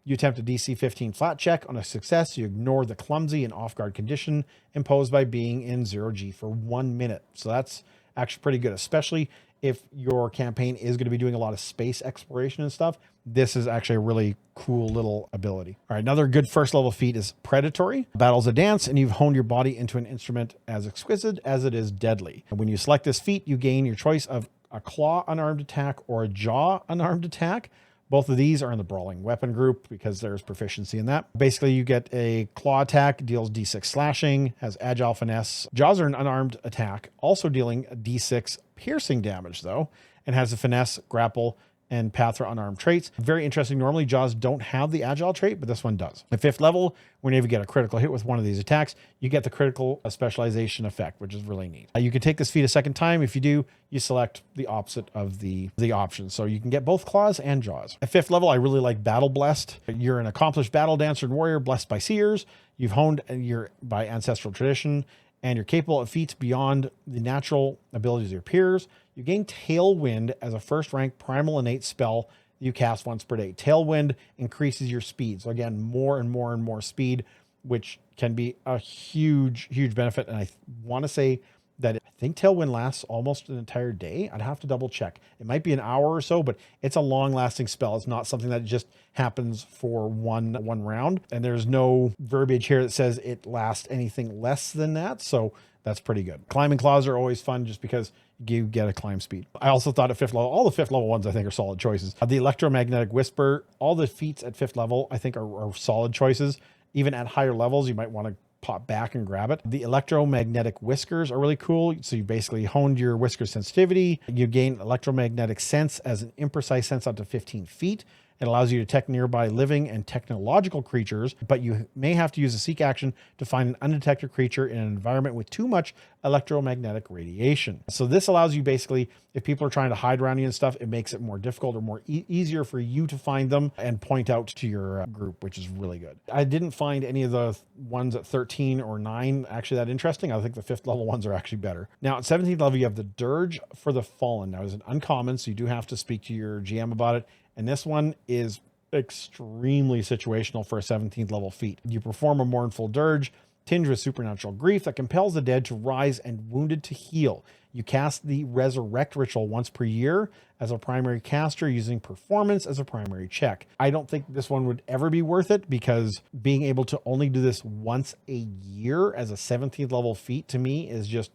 you attempt a DC 15 flat check. On a success, you ignore the clumsy and off-guard condition imposed by being in 0G for 1 minute. So that's actually pretty good, especially if your campaign is going to be doing a lot of space exploration and stuff. This is actually a really cool little ability. All right, another good first level feat is Predatory. Battle's a dance, and you've honed your body into an instrument as exquisite as it is deadly. And when you select this feat, you gain your choice of a claw unarmed attack or a jaw unarmed attack. Both of these are in the brawling weapon group because there's proficiency in that. Basically, you get a claw attack, deals D6 slashing, has agile finesse. Jaws are an unarmed attack, also dealing D6 piercing damage though, and has a finesse, grapple, and Pahthra unarmed traits. Very interesting. Normally Jaws don't have the agile trait, but this one does. At 5th level, whenever you get a critical hit with one of these attacks, you get the critical specialization effect, which is really neat. You can take this feat a second time. If you do, you select the opposite of the options. So you can get both claws and jaws. At 5th level, I really like Battle Blessed. You're an accomplished battle dancer and warrior blessed by seers. You've honed your by ancestral tradition, and you're capable of feats beyond the natural abilities of your peers. You gain Tailwind as a first rank primal innate spell you cast once per day. Tailwind increases your speed. So again, more and more and more speed, which can be a huge, huge benefit. And I want to say that I think Tailwind lasts almost an entire day. I'd have to double check. It might be an hour or so, but it's a long lasting spell. It's not something that just happens for one round. And there's no verbiage here that says it lasts anything less than that. So That's pretty good. Climbing claws are always fun just because you get a climb speed. I also thought at 5th level, all the 5th level ones I think are solid choices. The electromagnetic whisper, all the feats at 5th level I think are solid choices. Even at higher levels, you might want to pop back and grab it. The electromagnetic whiskers are really cool. So you basically honed your whisker sensitivity. You gain electromagnetic sense as an imprecise sense up to 15 feet. It allows you to detect nearby living and technological creatures, but you may have to use a seek action to find an undetected creature in an environment with too much electromagnetic radiation. So this allows you basically, if people are trying to hide around you and stuff, it makes it more difficult or more easier for you to find them and point out to your group, which is really good. I didn't find any of the ones at 13 or 9 actually that interesting. I think the 5th level ones are actually better. Now at 17th level, you have the Dirge for the Fallen. Now it's an uncommon, so you do have to speak to your GM about it. And this one is extremely situational for a 17th level feat. You perform a mournful dirge, tinged with supernatural grief that compels the dead to rise and wounded to heal. You cast the resurrect ritual once per year as a primary caster using performance as a primary check. I don't think this one would ever be worth it because being able to only do this once a year as a 17th level feat to me is just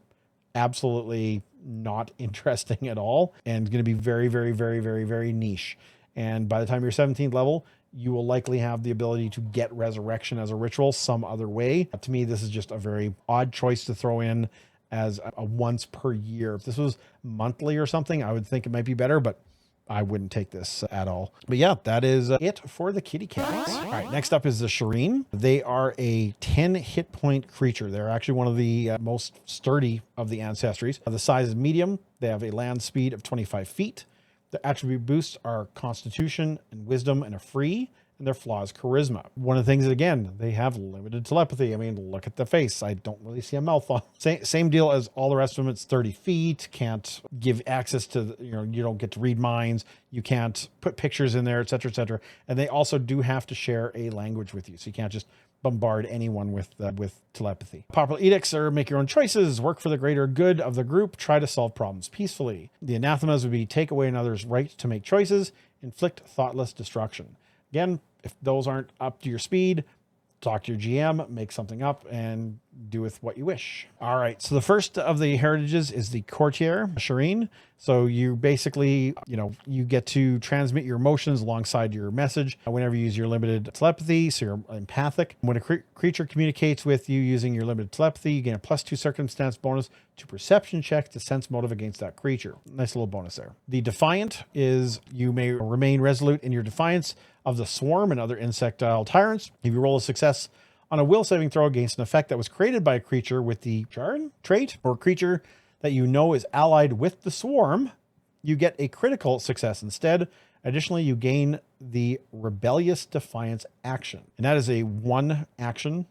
absolutely not interesting at all and going to be very, very, very, very, very niche. And by the time you're 17th level, you will likely have the ability to get resurrection as a ritual some other way. To me, this is just a very odd choice to throw in as a once per year. If this was monthly or something, I would think it might be better, but I wouldn't take this at all. But yeah, that is it for the kitty cats. All right, next up is the Shirren. They are a 10 hit point creature. They're actually one of the most sturdy of the ancestries. The size is medium. They have a land speed of 25 feet. The attribute boosts are Constitution and Wisdom and a free, and their flaw is Charisma. One of the things that, again, they have limited telepathy. I mean, look at the face. I don't really see a mouth on. Same deal as all the rest of them. It's 30 feet. Can't give access to, you don't get to read minds. You can't put pictures in there, et cetera, et cetera. And they also do have to share a language with you. So you can't just bombard anyone with telepathy. Popular edicts are make your own choices, work for the greater good of the group, try to solve problems peacefully. The anathemas would be take away another's right to make choices, inflict thoughtless destruction. Again, if those aren't up to your speed, talk to your GM, make something up, and do with what you wish. All right, so the first of the heritages is the Courtier, Shirren. So you basically, you get to transmit your emotions alongside your message whenever you use your limited telepathy, so you're empathic. When a creature communicates with you using your limited telepathy, you gain a +2 circumstance bonus to perception check to sense motive against that creature. Nice little bonus there. The Defiant is you may remain resolute in your defiance of the swarm and other insectile tyrants. If you roll a success on a will saving throw against an effect that was created by a creature with the Shirren trait or creature that you know is allied with the swarm, you get a critical success instead. Additionally, you gain the Rebellious Defiance action, and that is a 1 action.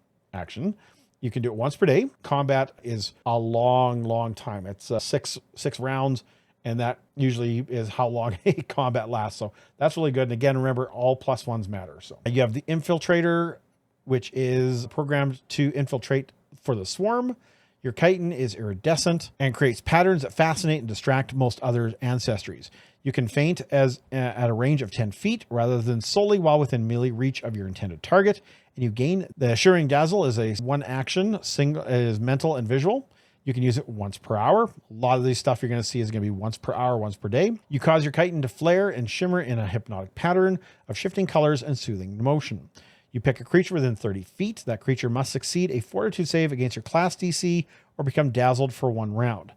You can do it once per day. Combat is a long time. It's six rounds. And that usually is how long a combat lasts. So that's really good. And again, remember, all +1s matter. So you have the Infiltrator, which is programmed to infiltrate for the swarm. Your chitin is iridescent and creates patterns that fascinate and distract most other ancestries. You can feint at a range of 10 feet rather than solely while within melee reach of your intended target. And you gain the Shirring Dazzle is a 1 action, is mental and visual. You can use it once per hour. A lot of these stuff you're going to see is going to be once per hour, once per day. You cause your chitin to flare and shimmer in a hypnotic pattern of shifting colors and soothing motion. You pick a creature within 30 feet. That creature must succeed a fortitude save against your class DC or become dazzled for 1 round.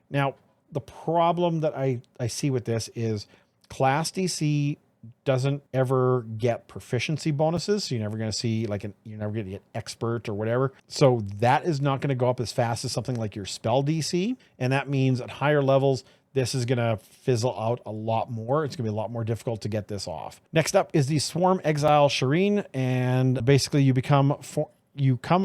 Now, the problem that I see with this is class DC doesn't ever get proficiency bonuses. So you're never going to see you're never going to get expert or whatever. So that is not going to go up as fast as something like your spell DC. And that means at higher levels, this is going to fizzle out a lot more. It's going to be a lot more difficult to get this off. Next up is the Swarm Exile Shirren. And basically you come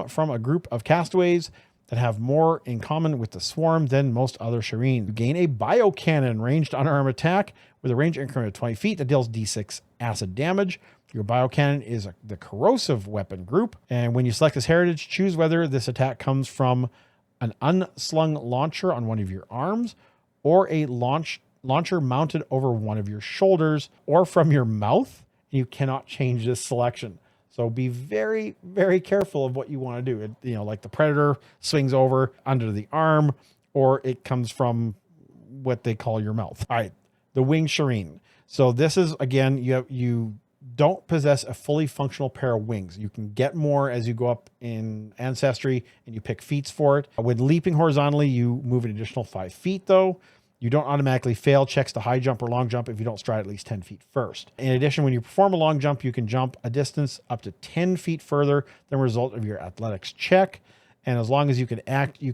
from a group of castaways that have more in common with the swarm than most other Shirren. You gain a biocannon ranged unarmed attack with a range increment of 20 feet that deals D6 acid damage. Your biocannon is the corrosive weapon group. And when you select this heritage, choose whether this attack comes from an unslung launcher on one of your arms or a launcher mounted over one of your shoulders or from your mouth. You cannot change this selection. So be very, very careful of what you want to do. It, you know, like the predator swings over under the arm, or it comes from what they call your mouth. All right, the winged Shirren. So this is, again, you don't possess a fully functional pair of wings. You can get more as you go up in Ancestry and you pick feats for it. With leaping horizontally, you move an additional 5 feet though. You don't automatically fail checks to high jump or long jump if you don't stride at least 10 feet first. In addition, when you perform a long jump, you can jump a distance up to 10 feet further than a result of your athletics check. And as long as you can act, you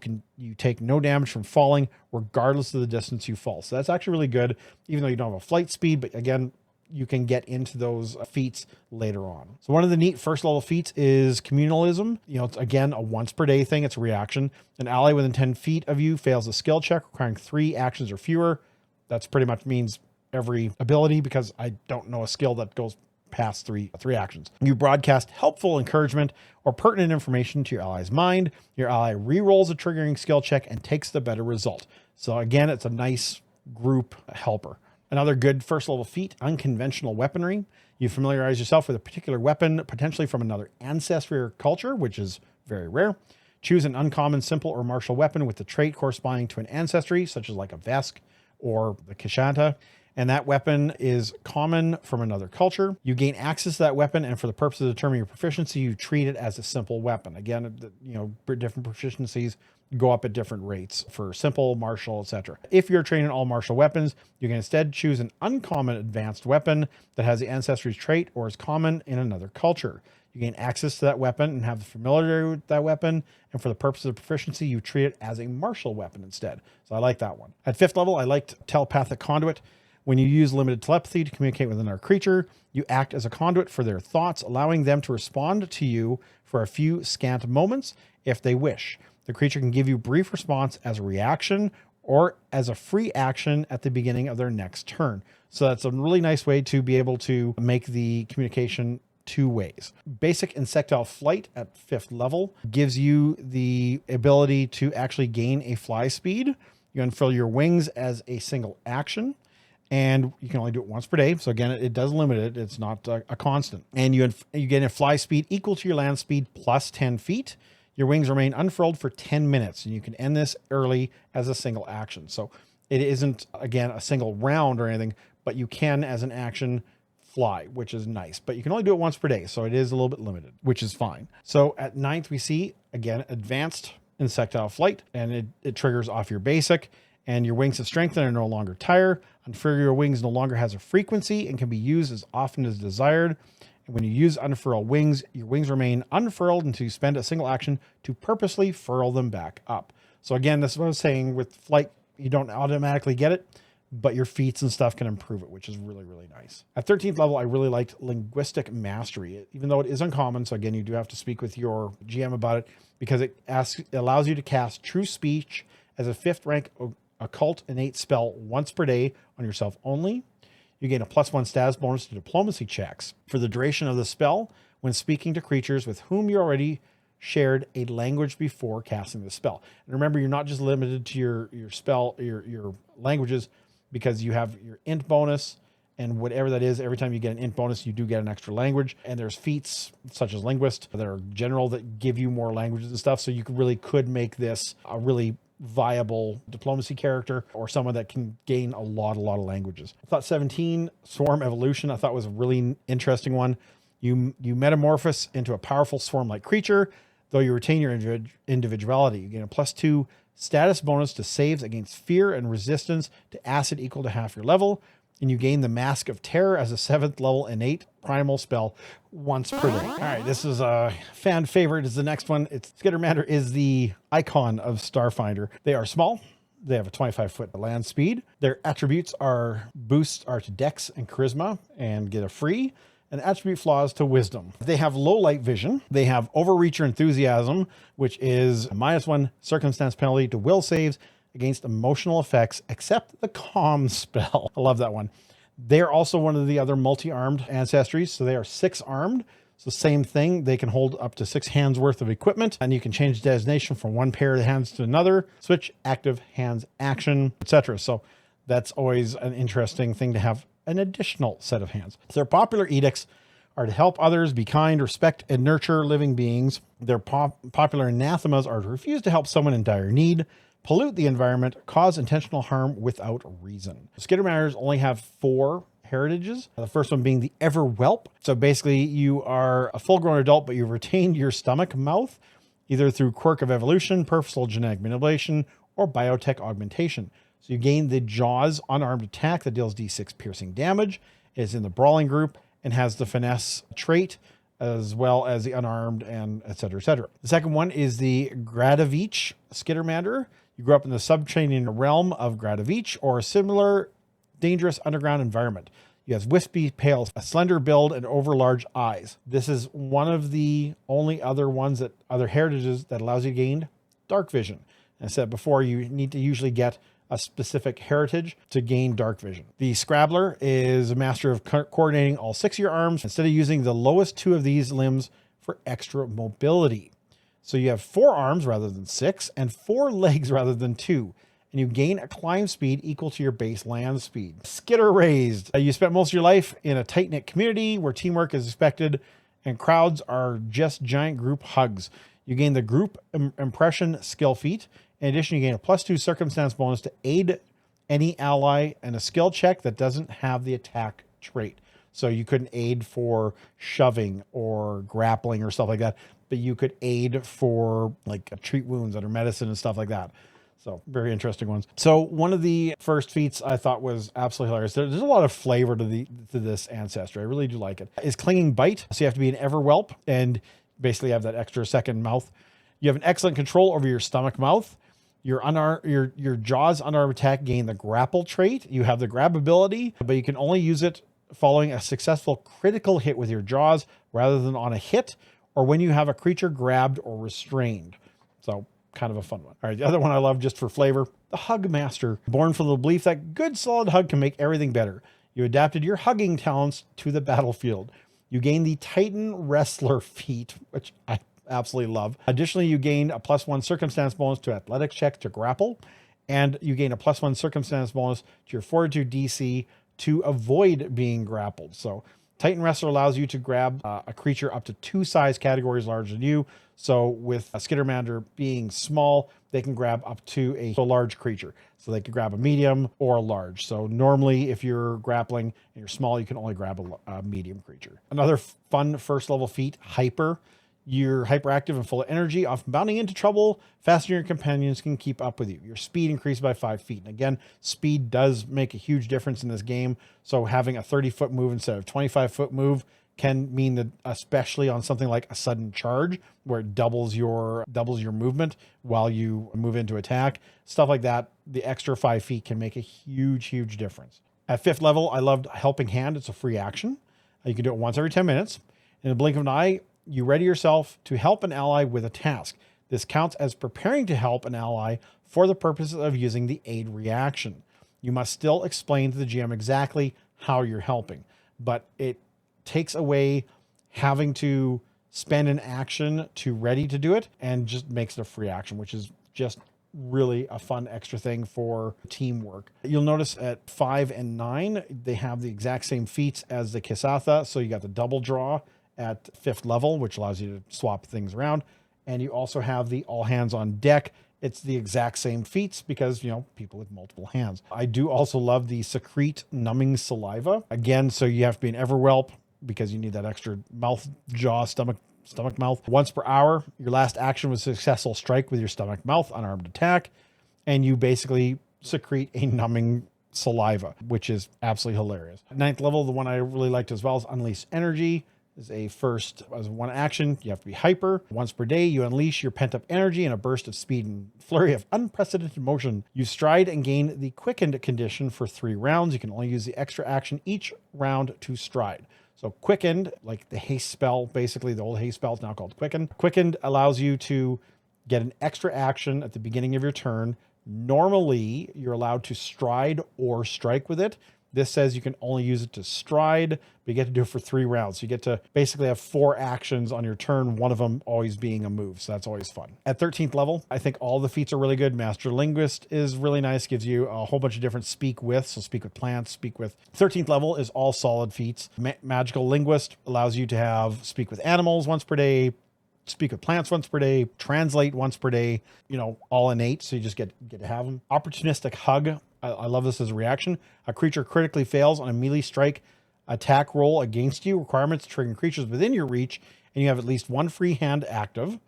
take no damage from falling, regardless of the distance you fall. So that's actually really good, even though you don't have a flight speed. But again, you can get into those feats later on. So one of the neat first level feats is communalism. You know, it's again a once per day thing. It's a reaction. An ally within 10 feet of you fails a skill check requiring 3 actions or fewer. That's pretty much means every ability, because I don't know a skill that goes past three actions. You broadcast helpful encouragement or pertinent information to your ally's mind. Your ally re-rolls a triggering skill check and takes the better result. So again, it's a nice group helper. Another good first level feat, unconventional weaponry. You familiarize yourself with a particular weapon, potentially from another ancestry or culture, which is very rare. Choose an uncommon, simple, or martial weapon with the trait corresponding to an ancestry, such as like a Vesk or the Kasatha. And that weapon is common from another culture. You gain access to that weapon, and for the purpose of determining your proficiency, you treat it as a simple weapon. Again, you know, different proficiencies go up at different rates for simple, martial, etc. If you're trained in all martial weapons, you can instead choose an uncommon advanced weapon that has the ancestry's trait or is common in another culture. You gain access to that weapon and have the familiarity with that weapon. And for the purpose of proficiency, you treat it as a martial weapon instead. So I like that one. At 5th level, I liked telepathic conduit. When you use limited telepathy to communicate with another creature, you act as a conduit for their thoughts, allowing them to respond to you for a few scant moments if they wish. The creature can give you brief response as a reaction or as a free action at the beginning of their next turn. So that's a really nice way to be able to make the communication 2 ways. Basic insectile flight at 5th level gives you the ability to actually gain a fly speed. You unfurl your wings as a single action, and you can only do it once per day. So again, it does limit it. It's not a constant. And you gain a fly speed equal to your land speed plus 10 feet. Your wings remain unfurled for 10 minutes, and you can end this early as a single action. So it isn't, again, a single round or anything, but you can, as an action, fly, which is nice. But you can only do it once per day, so it is a little bit limited, which is fine. So at 9th, we see, again, advanced insectile flight, and it triggers off your basic, and your wings have strengthened and are no longer tire. Unfurl your wings no longer has a frequency and can be used as often as desired. And when you use unfurl wings, your wings remain unfurled until you spend a single action to purposely furl them back up. So again, this is what I was saying with flight. You don't automatically get it, but your feats and stuff can improve it, which is really, really nice. At 13th level, I really liked linguistic mastery, even though it is uncommon. So again, you do have to speak with your GM about it, because it allows you to cast true speech as a 5th rank occult innate spell once per day on yourself only. You gain a +1 status bonus to diplomacy checks for the duration of the spell when speaking to creatures with whom you already shared a language before casting the spell. And remember, you're not just limited to your languages, because you have your int bonus, and whatever that is, every time you get an int bonus, you do get an extra language. And there's feats such as linguist that are general that give you more languages and stuff. So you could make this a really viable diplomacy character, or someone that can gain a lot of languages. I thought 17, Swarm Evolution, I thought was a really interesting one. You metamorphose into a powerful swarm-like creature, though you retain your individuality. You gain a +2 status bonus to saves against fear and resistance to acid equal to half your level. And you gain the Mask of Terror as a 7th level innate primal spell once per day. All right, this is a fan favorite. Is the next one. Skittermander is the icon of Starfinder. They are small. They have a 25-foot land speed. Their attributes boosts are to Dex and Charisma, and get a free. And attribute flaws to Wisdom. They have low light vision. They have Overreacher Enthusiasm, which is a -1 circumstance penalty to will saves against emotional effects, except the Calm spell. I love that one. They're also one of the other multi-armed ancestries. So they are 6-armed. So same thing. They can hold up to 6 hands worth of equipment, and you can change designation from one pair of hands to another, switch active hands action, etc. So that's always an interesting thing to have an additional set of hands. Their popular edicts are to help others, be kind, respect, and nurture living beings. Their popular anathemas are to refuse to help someone in dire need, pollute the environment, cause intentional harm without reason. Skittermanders only have 4 heritages. The first one being the ever whelp. So basically you are a full-grown adult, but you've retained your stomach mouth, either through quirk of evolution, purposeful genetic manipulation, or biotech augmentation. So you gain the Jaws unarmed attack that deals d6 piercing damage, is in the brawling group, and has the finesse trait, as well as the unarmed, and et cetera, et cetera. The second one is the Gradavich Skittermander. You grew up in the subterranean realm of Gradavich, or a similar dangerous underground environment. You have wispy, pale, a slender build, and overlarge eyes. This is one of the only other heritages that allows you to gain dark vision. As I said before, you need to usually get a specific heritage to gain dark vision. The Scrabbler is a master of coordinating all 6 of your arms instead of using the lowest 2 of these limbs for extra mobility. So you have 4 arms rather than 6 and 4 legs rather than 2. And you gain a climb speed equal to your base land speed. Skitter raised. You spent most of your life in a tight-knit community where teamwork is expected and crowds are just giant group hugs. You gain the group impression skill feat. In addition, you gain a +2 circumstance bonus to aid any ally in a skill check that doesn't have the attack trait. So you couldn't aid for shoving or grappling or stuff like that, but you could aid for like treat wounds under medicine and stuff like that. So very interesting ones. So one of the first feats I thought was absolutely hilarious. There's a lot of flavor to this ancestry. I really do like it. Is Clinging Bite. So you have to be an ever whelp and basically have that extra second mouth. You have an excellent control over your stomach mouth. Your Jaws unarmed attack gain the grapple trait. You have the grab ability, but you can only use it following a successful critical hit with your Jaws rather than on a hit or when you have a creature grabbed or restrained. So kind of a fun one. All right, the other one I love just for flavor, the Hug Master. Born from the belief that good solid hug can make everything better. You adapted your hugging talents to the battlefield. You gain the Titan Wrestler feat, which I absolutely love. Additionally, you gain a +1 circumstance bonus to athletics check to grapple, and you gain a +1 circumstance bonus to your fortitude DC to avoid being grappled. So Titan Wrestler allows you to grab a creature up to 2 size categories larger than you. So with a Skittermander being small, they can grab up to a large creature. So they could grab a medium or a large. So normally if you're grappling and you're small, you can only grab a medium creature. Another fun first level feat, Hyper. You're hyperactive and full of energy, often bounding into trouble faster than your companions can keep up with you. Your speed increased by 5 feet. And again, speed does make a huge difference in this game. So having a 30-foot move instead of 25-foot move can mean that, especially on something like a sudden charge, where it doubles your movement while you move into attack, stuff like that, the extra 5 feet can make a huge difference. At 5th level, I loved Helping Hand. It's a free action. You can do it once every 10 minutes. In the blink of an eye, you ready yourself to help an ally with a task. This counts as preparing to help an ally for the purposes of using the aid reaction. You must still explain to the GM exactly how you're helping, but it takes away having to spend an action to ready to do it and just makes it a free action, which is just really a fun extra thing for teamwork. You'll notice at 5 and 9, they have the exact same feats as the Kasatha. So you got the double draw at 5th level, which allows you to swap things around. And you also have the all hands on deck. It's the exact same feats because, you know, people with multiple hands. I do also love the Secrete Numbing Saliva. Again, so you have to be an Everwhelp because you need that extra mouth, jaw, stomach mouth. Once per hour, your last action was a successful strike with your stomach mouth unarmed attack. And you basically secrete a numbing saliva, which is absolutely hilarious. 9th level, the one I really liked as well is Unleash Energy. Is as one action. You have to be hyper. Once per day, you unleash your pent-up energy in a burst of speed and flurry of unprecedented motion. You stride and gain the quickened condition for 3 rounds. You can only use the extra action each round to stride. So quickened, like the haste spell, basically the old haste spell is now called quickened. Quickened allows you to get an extra action at the beginning of your turn. Normally, you're allowed to stride or strike with it. This says you can only use it to stride, but you get to do it for 3 rounds. So you get to basically have 4 actions on your turn, one of them always being a move. So that's always fun. At 13th level, I think all the feats are really good. Master Linguist is really nice, gives you a whole bunch of different speak with. So speak with plants, speak with 13th level is all solid feats. Magical Linguist allows you to have speak with animals once per day, speak with plants once per day, translate once per day, you know, all innate. So you just get to have them. Opportunistic Hug. I love this as a reaction. A creature critically fails on a melee strike attack roll against you. Requirements triggering creatures within your reach, and you have at least 1 free hand active,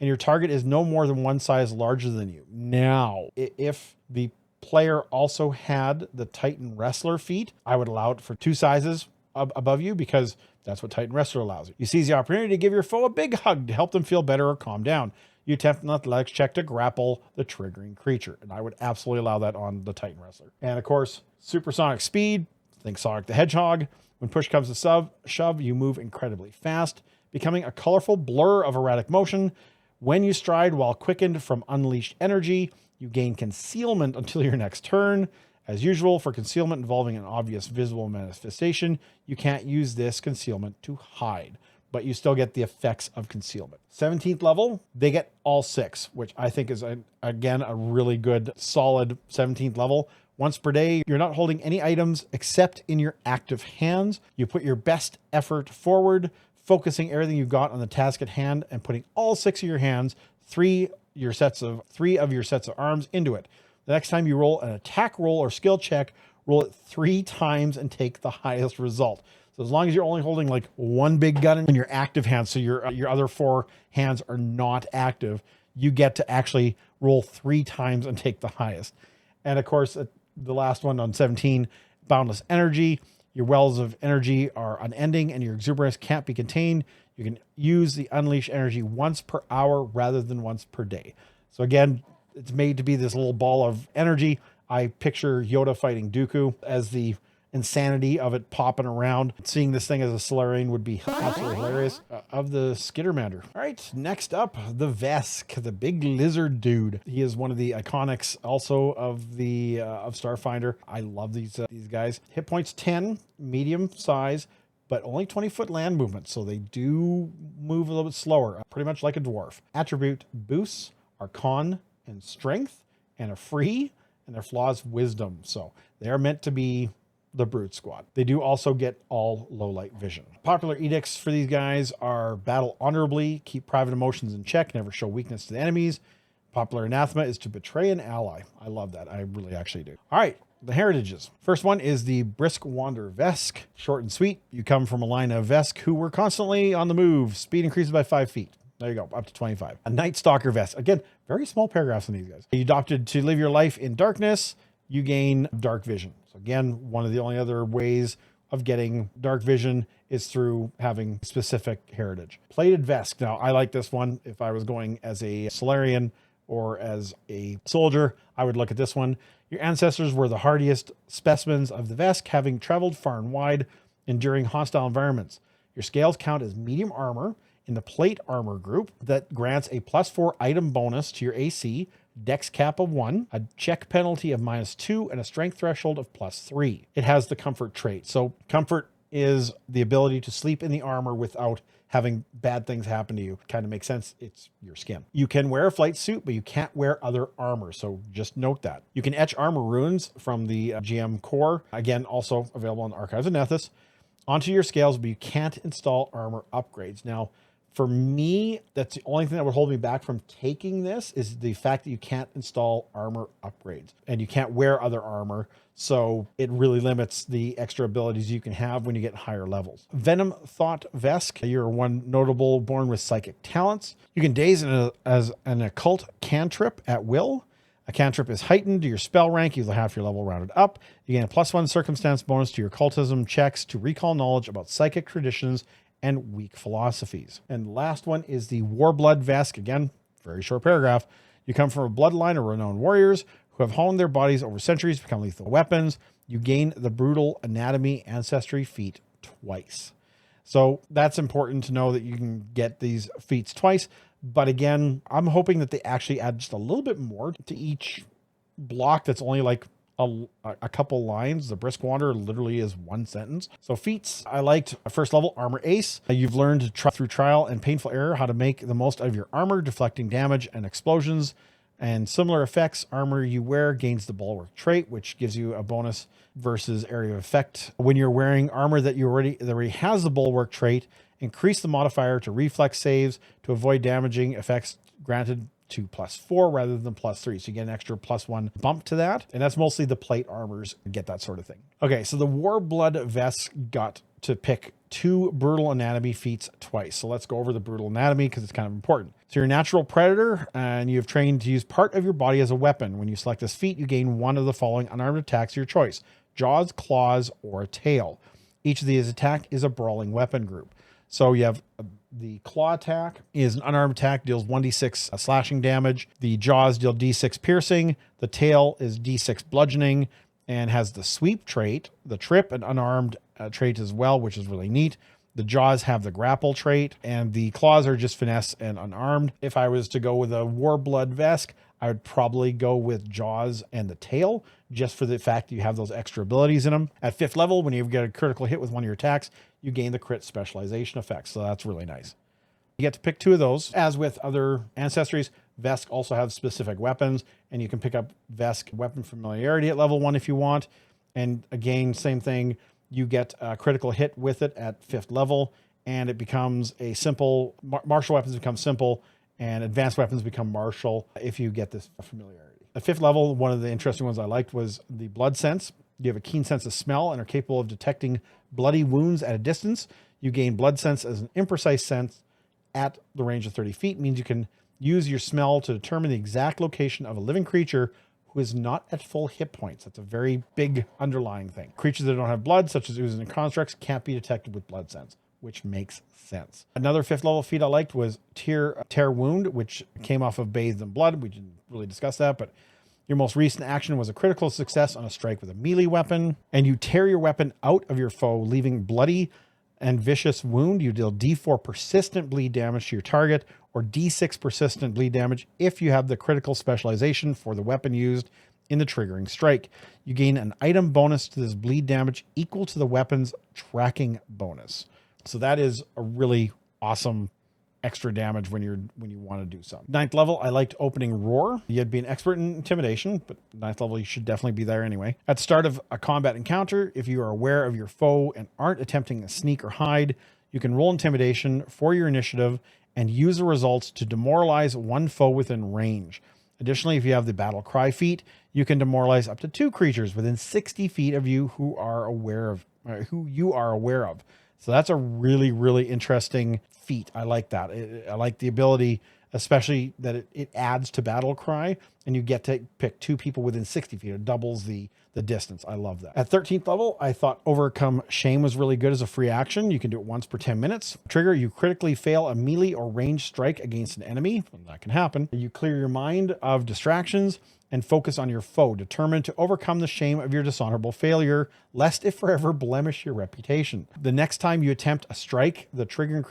and your target is no more than 1 size larger than you. Now, if the player also had the Titan Wrestler feat, I would allow it for 2 sizes above you, because that's what Titan Wrestler allows you. You seize the opportunity to give your foe a big hug to help them feel better or calm down. You attempt an athletics check to grapple the triggering creature. And I would absolutely allow that on the Titan Wrestler. And of course, supersonic speed. Think Sonic the Hedgehog. When push comes to shove, you move incredibly fast, becoming a colorful blur of erratic motion. When you stride while quickened from unleashed energy, you gain concealment until your next turn. As usual, for concealment involving an obvious visible manifestation, you can't use this concealment to hide, but you still get the effects of concealment. 17th level, they get all 6, which I think is, again, a really good, solid 17th level. Once per day, you're not holding any items except in your active hands. You put your best effort forward, focusing everything you've got on the task at hand and putting all 6 of your hands, 3 of your sets of arms into it. The next time you roll an attack roll or skill check, roll it 3 times and take the highest result. So as long as you're only holding like 1 big gun in your active hand, so your other 4 hands are not active, you get to actually roll 3 times and take the highest. And of course, the last one on 17, Boundless Energy. Your wells of energy are unending and your exuberance can't be contained. You can use the unleashed energy once per hour rather than once per day. So again, it's made to be this little ball of energy. I picture Yoda fighting Dooku as the insanity of it popping around. Seeing this thing as a Solarian would be absolutely hilarious. Of the Skittermander. All right, next up, the Vesk, the big lizard dude. He is one of the iconics also of the of Starfinder. I love these guys. Hit points 10, medium size, but only 20-foot land movement, so they do move a little bit slower, pretty much like a dwarf. Attribute boosts are con and strength, and a free, and their flaws wisdom. So they are meant to be the brute squad. They do also get all low light vision. Popular edicts for these guys are battle honorably, keep private emotions in check, never show weakness to the enemies. Popular anathema is to betray an ally. I love that. I really actually do. All right, the heritages. First one is the Brisk Wander Vesk. Short and sweet. You come from a line of Vesk who were constantly on the move. Speed increases by 5 feet. There you go, up to 25. A Night Stalker Vesk. Again, very small paragraphs on these guys. You adopted to live your life in darkness. You gain dark vision. So again, one of the only other ways of getting dark vision is through having specific heritage. Plated Vesk. Now, I like this one. If I was going as a Solarian or as a soldier, I would look at this one. Your ancestors were the hardiest specimens of the Vesk, having traveled far and wide, enduring hostile environments. Your scales count as medium armor in the plate armor group that grants a +4 item bonus to your AC, dex cap of 1, a check penalty of -2, and a strength threshold of +3. It has the comfort trait. So comfort is the ability to sleep in the armor without having bad things happen to you. Kind of makes sense. It's your skin. You can wear a flight suit, but you can't wear other armor. So just note that. You can etch armor runes from the GM core. Again, also available on Archives of Nethys onto your scales, but you can't install armor upgrades. Now, for me, that's the only thing that would hold me back from taking this is the fact that you can't install armor upgrades and you can't wear other armor. So it really limits the extra abilities you can have when you get higher levels. Venom Thought Vesk. You're one notable born with psychic talents. You can daze as an occult cantrip at will. A cantrip is heightened to your spell rank. You'll have your level rounded up. You gain a +1 circumstance bonus to your occultism checks to recall knowledge about psychic traditions and weak philosophies. And the last one is the Warblood Vesk. Again, very short paragraph. You come from a bloodline of renowned warriors who have honed their bodies over centuries to become lethal weapons. You gain the Brutal Anatomy Ancestry feat twice. So that's important to know that you can get these feats twice. But again, I'm hoping that they actually add just a little bit more to each block that's only like a couple lines. The Brisk Wanderer literally is one sentence. So feats, I liked first level Armor Ace. You've learned through trial and painful error how to make the most out of your armor, deflecting damage and explosions and similar effects. Armor you wear gains the Bulwark trait, which gives you a bonus versus area of effect. When you're wearing armor that already has the Bulwark trait, increase the modifier to reflex saves to avoid damaging effects granted to +4 rather than +3. So you get an extra +1 bump to that. And that's mostly the plate armors get that sort of thing. Okay, so the Warblood Vesk got to pick 2 brutal anatomy feats twice. So let's go over the brutal anatomy because it's kind of important. So you're a natural predator and you've trained to use part of your body as a weapon. When you select this feat, you gain one of the following unarmed attacks of your choice: jaws, claws, or a tail. Each of these attack is a brawling weapon group. So you have the claw attack is an unarmed attack, deals 1d6 slashing damage. The jaws deal d6 piercing. The tail is d6 bludgeoning and has the sweep trait. The trip, an unarmed trait as well, which is really neat. The jaws have the grapple trait, and the claws are just finesse and unarmed. If I was to go with a Warblood Vesk, I would probably go with jaws and the tail, just for the fact that you have those extra abilities in them. At 5th level, when you get a critical hit with one of your attacks, you gain the crit specialization effect. So that's really nice. You get to pick 2 of those. As with other ancestries, Vesk also have specific weapons, and you can pick up Vesk weapon familiarity at level 1 if you want. And again, same thing. You get a critical hit with it at 5th level, and it becomes a simple, martial weapons become simple, and advanced weapons become martial if you get this familiarity. At 5th level, one of the interesting ones I liked was the blood sense. You have a keen sense of smell and are capable of detecting bloody wounds at a distance. You gain blood sense as an imprecise sense at the range of 30 feet, means you can use your smell to determine the exact location of a living creature who is not at full hit points. That's a very big underlying thing. Creatures that don't have blood, such as oozes and constructs, can't be detected with blood sense, which makes sense. Another 5th level feat I liked was Tear Wound, which came off of Bathed in Blood. We didn't really discuss that, but your most recent action was a critical success on a strike with a melee weapon, and you tear your weapon out of your foe, leaving bloody and vicious wound. You deal d4 persistent bleed damage to your target, or d6 persistent bleed damage if you have the critical specialization for the weapon used in the triggering strike. You gain an item bonus to this bleed damage equal to the weapon's tracking bonus. So that is a really awesome extra damage when you want to do something. 9th level, I liked opening Roar. You'd be an expert in intimidation, but 9th level, you should definitely be there anyway. At the start of a combat encounter, if you are aware of your foe and aren't attempting to sneak or hide, you can roll intimidation for your initiative and use the results to demoralize one foe within range. Additionally, if you have the battle cry feat, you can demoralize up to 2 creatures within 60 feet of you who you are aware of. So that's a really, really interesting feat. I like that. I like the ability, especially that it adds to battle cry, and you get to pick 2 people within 60 feet. It doubles the distance. I love that. At 13th level, I thought Overcome Shame was really good as a free action. You can do it once per 10 minutes. Trigger, you critically fail a melee or ranged strike against an enemy. Well, that can happen. You clear your mind of distractions and focus on your foe, determined to overcome the shame of your dishonorable failure, lest it forever blemish your reputation. The next time you attempt to strike the triggering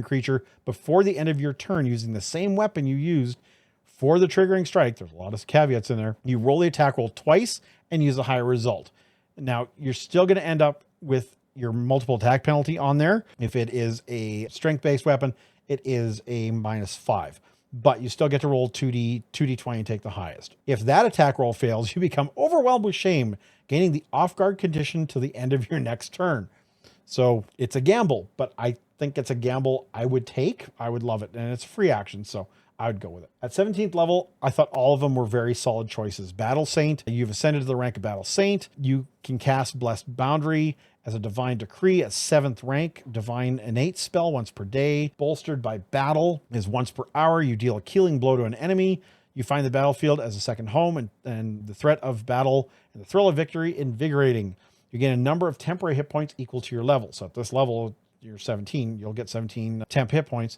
creature before the end of your turn using the same weapon you used for the triggering strike, there's a lot of caveats in there, you roll the attack roll twice and use a higher result. Now, you're still going to end up with your multiple attack penalty on there. If it is a strength-based weapon, it is a -5. But you still get to roll 2d20 and take the highest. If that attack roll fails, you become overwhelmed with shame, gaining the off-guard condition to the end of your next turn. So it's a gamble, but I think it's a gamble I would take. I would love it. And it's a free action, so I would go with it. At 17th level, I thought all of them were very solid choices. Battle Saint, you've ascended to the rank of Battle Saint. You can cast Blessed Boundary as a Divine Decree at 7th rank. Divine Innate spell once per day. Bolstered by Battle is once per hour. You deal a killing blow to an enemy. You find the battlefield as a second home, and the threat of battle and the thrill of victory invigorating. You gain a number of temporary hit points equal to your level. So at this level, you're 17, you'll get 17 temp hit points.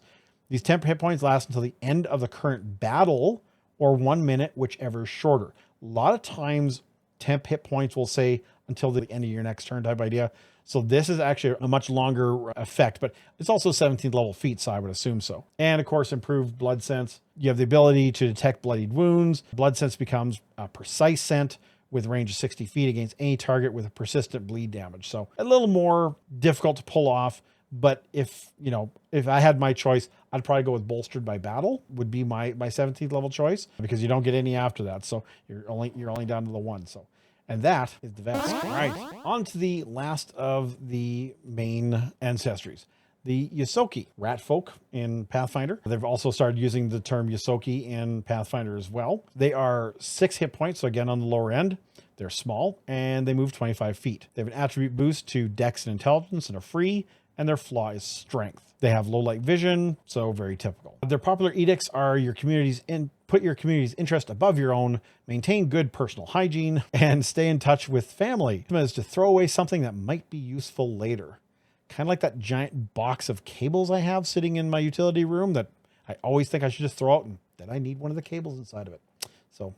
These temp hit points last until the end of the current battle or 1 minute, whichever is shorter. A lot of times temp hit points will say until the end of your next turn type idea. So this is actually a much longer effect, but it's also 17th level feat, so I would assume so. And of course, improved blood sense. You have the ability to detect bloodied wounds. Blood sense becomes a precise scent with range of 60 feet against any target with a persistent bleed damage. So a little more difficult to pull off. But if I had my choice, I'd probably go with bolstered by battle would be my 17th level choice, because you don't get any after that. So you're only down to the one. So, and that is the Vesk. All right, on to the last of the main ancestries. The Ysoki, rat folk in Pathfinder. They've also started using the term Ysoki in Pathfinder as well. They are 6 hit points, so again on the lower end. They're small, and they move 25 feet. They have an attribute boost to Dex and Intelligence and are free, and their flaw is Strength. They have low light vision, so very typical. Their popular edicts are put your community's interest above your own, maintain good personal hygiene, and stay in touch with family. Is to throw away something that might be useful later. Kind of like that giant box of cables I have sitting in my utility room that I always think I should just throw out, and then I need one of the cables inside of it. So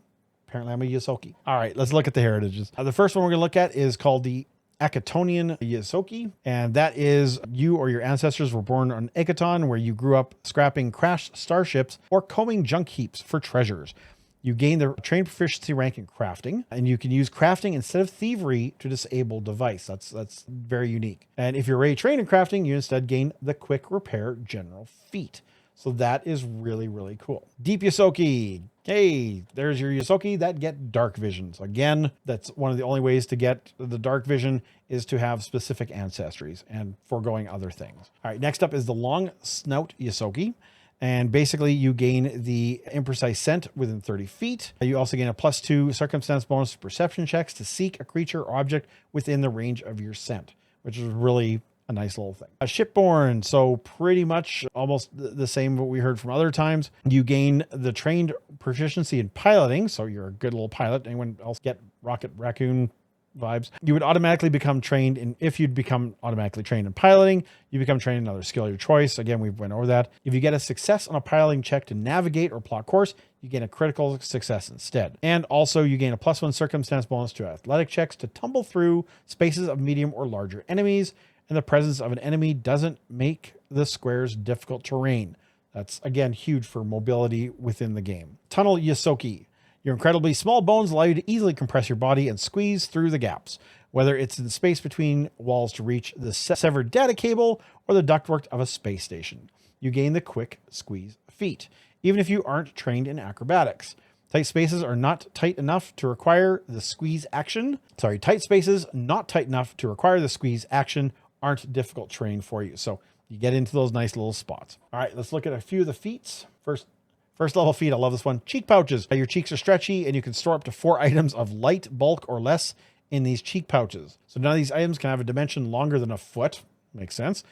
apparently I'm a Ysoki. All right, let's look at the heritages. The first one we're going to look at is called the Akatonian Ysoki, and that is you or your ancestors were born on Akaton, where you grew up scrapping crashed starships or combing junk heaps for treasures. You gain the trained proficiency rank in crafting, and you can use crafting instead of thievery to disable device. That's very unique. And if you're already trained in crafting, you instead gain the quick repair general feat. So that is really, really cool. Deep Ysoki. Hey, there's your Ysoki that get dark vision. So again, that's one of the only ways to get the dark vision is to have specific ancestries and foregoing other things. All right, next up is the long snout Ysoki. And basically you gain the imprecise scent within 30 feet. You also gain a +2 circumstance bonus to perception checks to seek a creature or object within the range of your scent, which is really a nice little thing. A shipborne, so pretty much almost the same what we heard from other times. You gain the trained proficiency in piloting, so you're a good little pilot. Anyone else get Rocket Raccoon vibes? You would automatically become trained in, if you'd become automatically trained in piloting, you become trained in another skill of your choice. Again, we've went over that. If you get a success on a piloting check to navigate or plot course, you gain a critical success instead. And also you gain a +1 circumstance bonus to athletic checks to tumble through spaces of medium or larger enemies, and the presence of an enemy doesn't make the squares difficult terrain. That's again huge for mobility within the game. Tunnel Ysoki. Your incredibly small bones allow you to easily compress your body and squeeze through the gaps, whether it's in the space between walls to reach the severed data cable or the ductwork of a space station. You gain the quick squeeze feat, even if you aren't trained in acrobatics. Tight spaces are not tight enough to require the squeeze action. Tight spaces not tight enough to require the squeeze action aren't difficult terrain for you. So you get into those nice little spots. All right, let's look at a few of the feats. First level feat, I love this one. Cheek pouches. Your cheeks are stretchy and you can store up to 4 items of light, bulk, or less in these cheek pouches. So none of these items can have a dimension longer than a foot. Makes sense.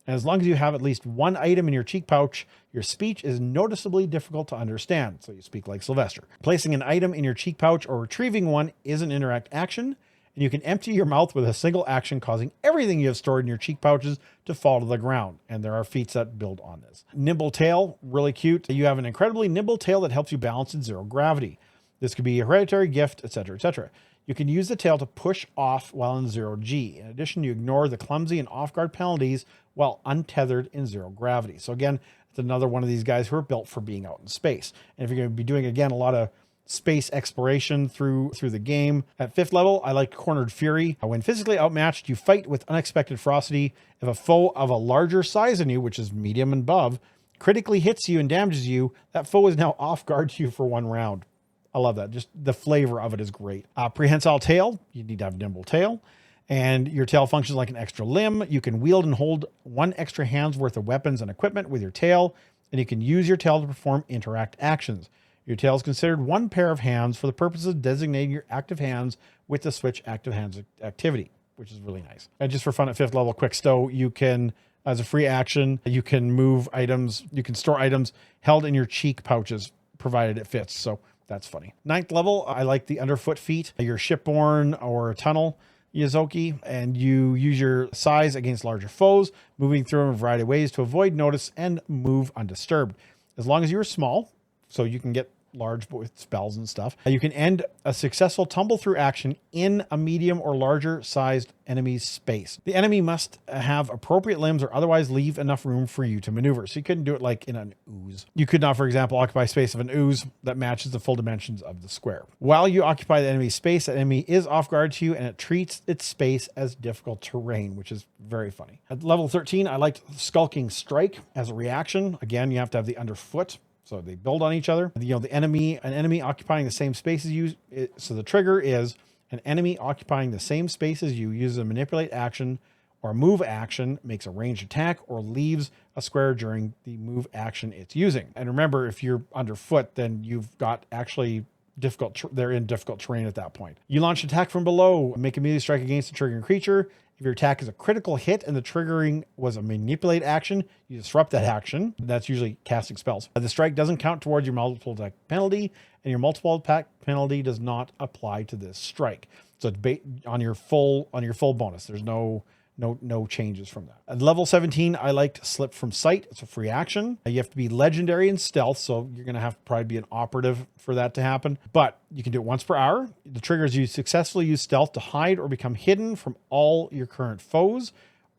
And as long as you have at least 1 item in your cheek pouch, your speech is noticeably difficult to understand. So you speak like Sylvester. Placing an item in your cheek pouch or retrieving one is an interact action. And you can empty your mouth with a single action, causing everything you have stored in your cheek pouches to fall to the ground. And there are feats that build on this. Nimble tail, really cute. You have an incredibly nimble tail that helps you balance in 0 gravity. This could be a hereditary gift, etc., etc. You can use the tail to push off while in 0G. In addition, you ignore the clumsy and off-guard penalties while untethered in 0 gravity. So again, it's another one of these guys who are built for being out in space. And if you're going to be doing, again, a lot of space exploration through the game. At 5th level, I like Cornered Fury. When physically outmatched, you fight with unexpected ferocity. If a foe of a larger size than you, which is medium and above, critically hits you and damages you, that foe is now off guard to you for 1 round. I love that. Just the flavor of it is great. Prehensile tail. You need to have nimble tail. And your tail functions like an extra limb. You can wield and hold 1 extra hand's worth of weapons and equipment with your tail. And you can use your tail to perform interact actions. Your tail is considered 1 pair of hands for the purpose of designating your active hands with the switch active hands activity, which is really nice. And just for fun, at 5th level, quick stow, you can, as a free action, you can move items, you can store items held in your cheek pouches, provided it fits. So that's funny. 9th level, I like the underfoot feat. Your shipborne or tunnel Ysoki, and you use your size against larger foes, moving through them in a variety of ways to avoid notice and move undisturbed. As long as you're small, so you can get large with spells and stuff. You can end a successful tumble through action in a medium or larger sized enemy's space. The enemy must have appropriate limbs or otherwise leave enough room for you to maneuver. So you couldn't do it like in an ooze. You could not, for example, occupy space of an ooze that matches the full dimensions of the square. While you occupy the enemy's space, that enemy is off guard to you and it treats its space as difficult terrain, which is very funny. At level 13, I liked Skulking Strike as a reaction. Again, you have to have the underfoot. So they build on each other. You know, an enemy occupying the same space as you. So the trigger is an enemy occupying the same space as you uses a manipulate action or move action, makes a ranged attack, or leaves a square during the move action it's using. And remember, if you're underfoot, then you've got actually they're in difficult terrain at that point. You launch an attack from below, make a melee strike against the triggering creature. If your attack is a critical hit and the triggering was a manipulate action, you disrupt that action. That's usually casting spells. The strike doesn't count towards your multiple attack penalty, and your multiple attack penalty does not apply to this strike. So it's on your full bonus. There's no changes from that. At level 17, I liked Slip from Sight. It's a free action. You have to be legendary in stealth, so you're going to have to probably be an operative for that to happen. But you can do it once per hour. The trigger is you successfully use stealth to hide or become hidden from all your current foes,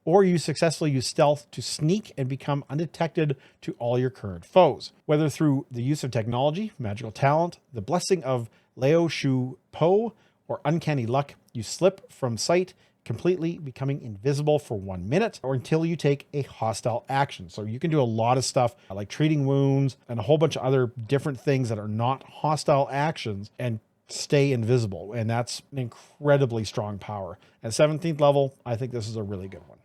or you successfully use stealth to sneak and become undetected to all your current foes. Whether through the use of technology, magical talent, the blessing of Leo Shu Po, or uncanny luck, you slip from sight, completely becoming invisible for 1 minute or until you take a hostile action. So you can do a lot of stuff like treating wounds and a whole bunch of other different things that are not hostile actions and stay invisible. And that's an incredibly strong power. At 17th level, I think this is a really good one.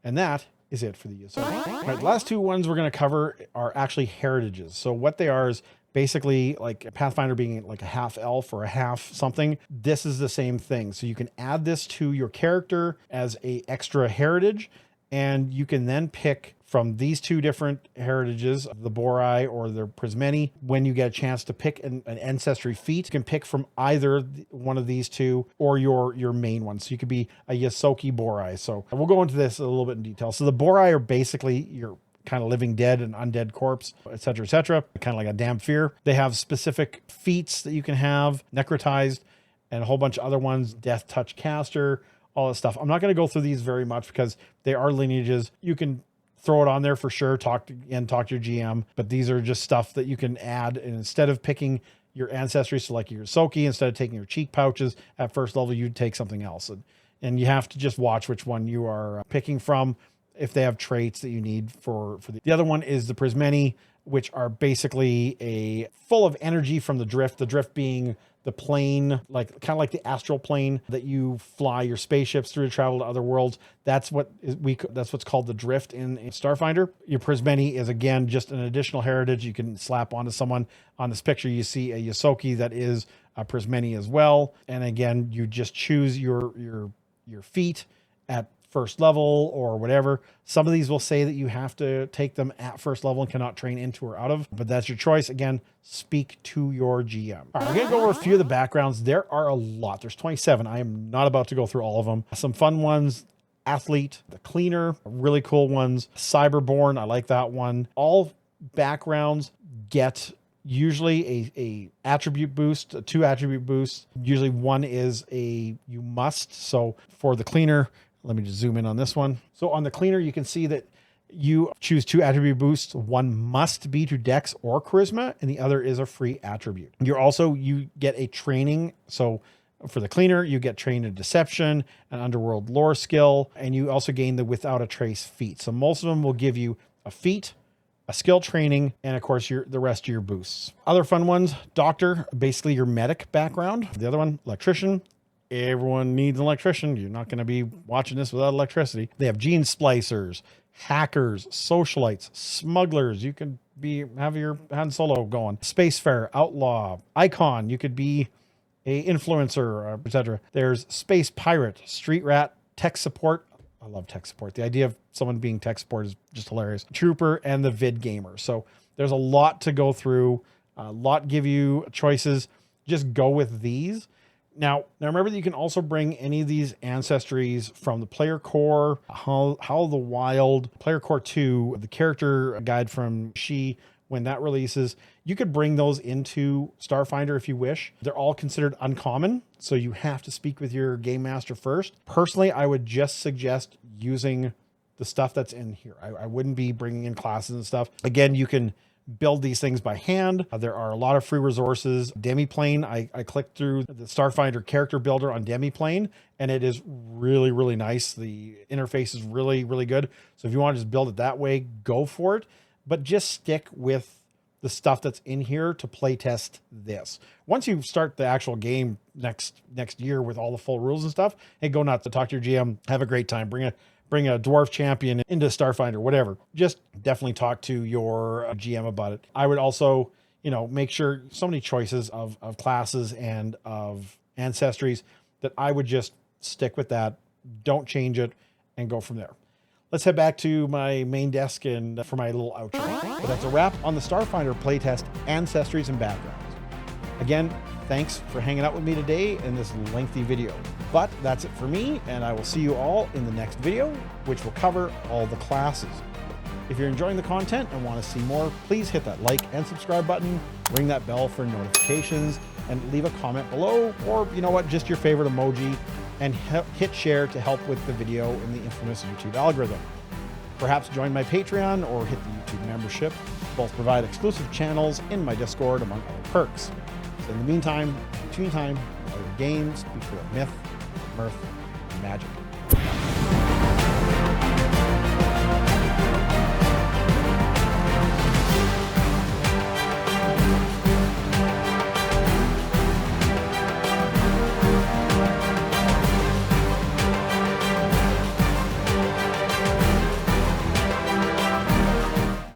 And that is it for the Ysoki. All right, the last two ones we're going to cover are actually heritages. So what they are is basically like a Pathfinder being like a half elf or a half something. This is the same thing. So you can add this to your character as a extra heritage, and you can then pick from these two different heritages, the Borai or the Prismeni. When you get a chance to pick an ancestry feat, you can pick from either one of these two or your main one. So you could be a Ysoki Borai. So we'll go into this a little bit in detail. So the Borai are basically your kind of living dead and undead corpse, etc., kind of like a damn fear. They have specific feats that you can have, necrotized, and a whole bunch of other ones, death touch caster, all this stuff. I'm not going to go through these very much because they are lineages. You can throw it on there for sure, talk to your GM, but these are just stuff that you can add. And instead of picking your ancestry, so like your Ysoki, instead of taking your cheek pouches at first level, you'd take something else. And you have to just watch which one you are picking from, if they have traits that you need for the other one is the Prismeni, which are basically full of energy from the drift being the plane, like kind of like the astral plane that you fly your spaceships through to travel to other worlds. That's what's called the drift in Starfinder. Your Prismeni is again just an additional heritage you can slap onto someone. On this picture, you see a Ysoki that is a Prismeni as well. And again, you just choose your feat at first level or whatever. Some of these will say that you have to take them at first level and cannot train into or out of, but that's your choice. Again, speak to your GM. All right, we're going to go over a few of the backgrounds. There are a lot. There's 27. I am not about to go through all of them. Some fun ones. Athlete, the Cleaner, really cool ones. Cyberborn, I like that one. All backgrounds get usually a attribute boost, 2 attribute boosts. Usually one is you must. So for the Cleaner, let me just zoom in on this one. So on the Cleaner, you can see that you choose 2 attribute boosts. One must be to Dex or Charisma, and the other is a free attribute. You get a training. So for the Cleaner, you get trained in Deception, an Underworld lore skill, and you also gain the Without a Trace feat. So most of them will give you a feat, a skill training, and of course the rest of your boosts. Other fun ones, Doctor, basically your medic background. The other one, Electrician. Everyone needs an electrician. You're not going to be watching this without electricity. They have gene splicers, hackers, socialites, smugglers. You could have your Han Solo going. Spacefarer, outlaw, icon. You could be a influencer, etc. There's space pirate, street rat, tech support. I love tech support. The idea of someone being tech support is just hilarious. Trooper and the vid gamer. So there's a lot to go through. A lot give you choices. Just go with these. Now remember that you can also bring any of these ancestries from the player core, How the Wild, player core 2, the character guide from She, when that releases. You could bring those into Starfinder if you wish. They're all considered uncommon, so you have to speak with your game master first. Personally, I would just suggest using the stuff that's in here. I wouldn't be bringing in classes and stuff. Again, you can build these things by hand. There are a lot of free resources. Demiplane, I clicked through the Starfinder character builder on Demiplane, and it is really, really nice. The interface is really, really good. So if you want to just build it that way, go for it. But just stick with the stuff that's in here to play test this. Once you start the actual game next year with all the full rules and stuff, hey, go nuts to talk to your GM. Have a great time. Bring a dwarf champion into Starfinder, whatever. Just definitely talk to your GM about it. I would also, make sure so many choices of classes and of ancestries that I would just stick with that. Don't change it and go from there. Let's head back to my main desk and for my little outro. But that's a wrap on the Starfinder playtest Ancestries and Backgrounds. Again, thanks for hanging out with me today in this lengthy video. But that's it for me, and I will see you all in the next video, which will cover all the classes. If you're enjoying the content and want to see more, please hit that like and subscribe button, ring that bell for notifications, and leave a comment below, or just your favorite emoji, and hit share to help with the video in the infamous YouTube algorithm. Perhaps join my Patreon or hit the YouTube membership. Both provide exclusive channels in my Discord, among other perks. So in the meantime, between time, all your games be full of myth, mirth, and magic.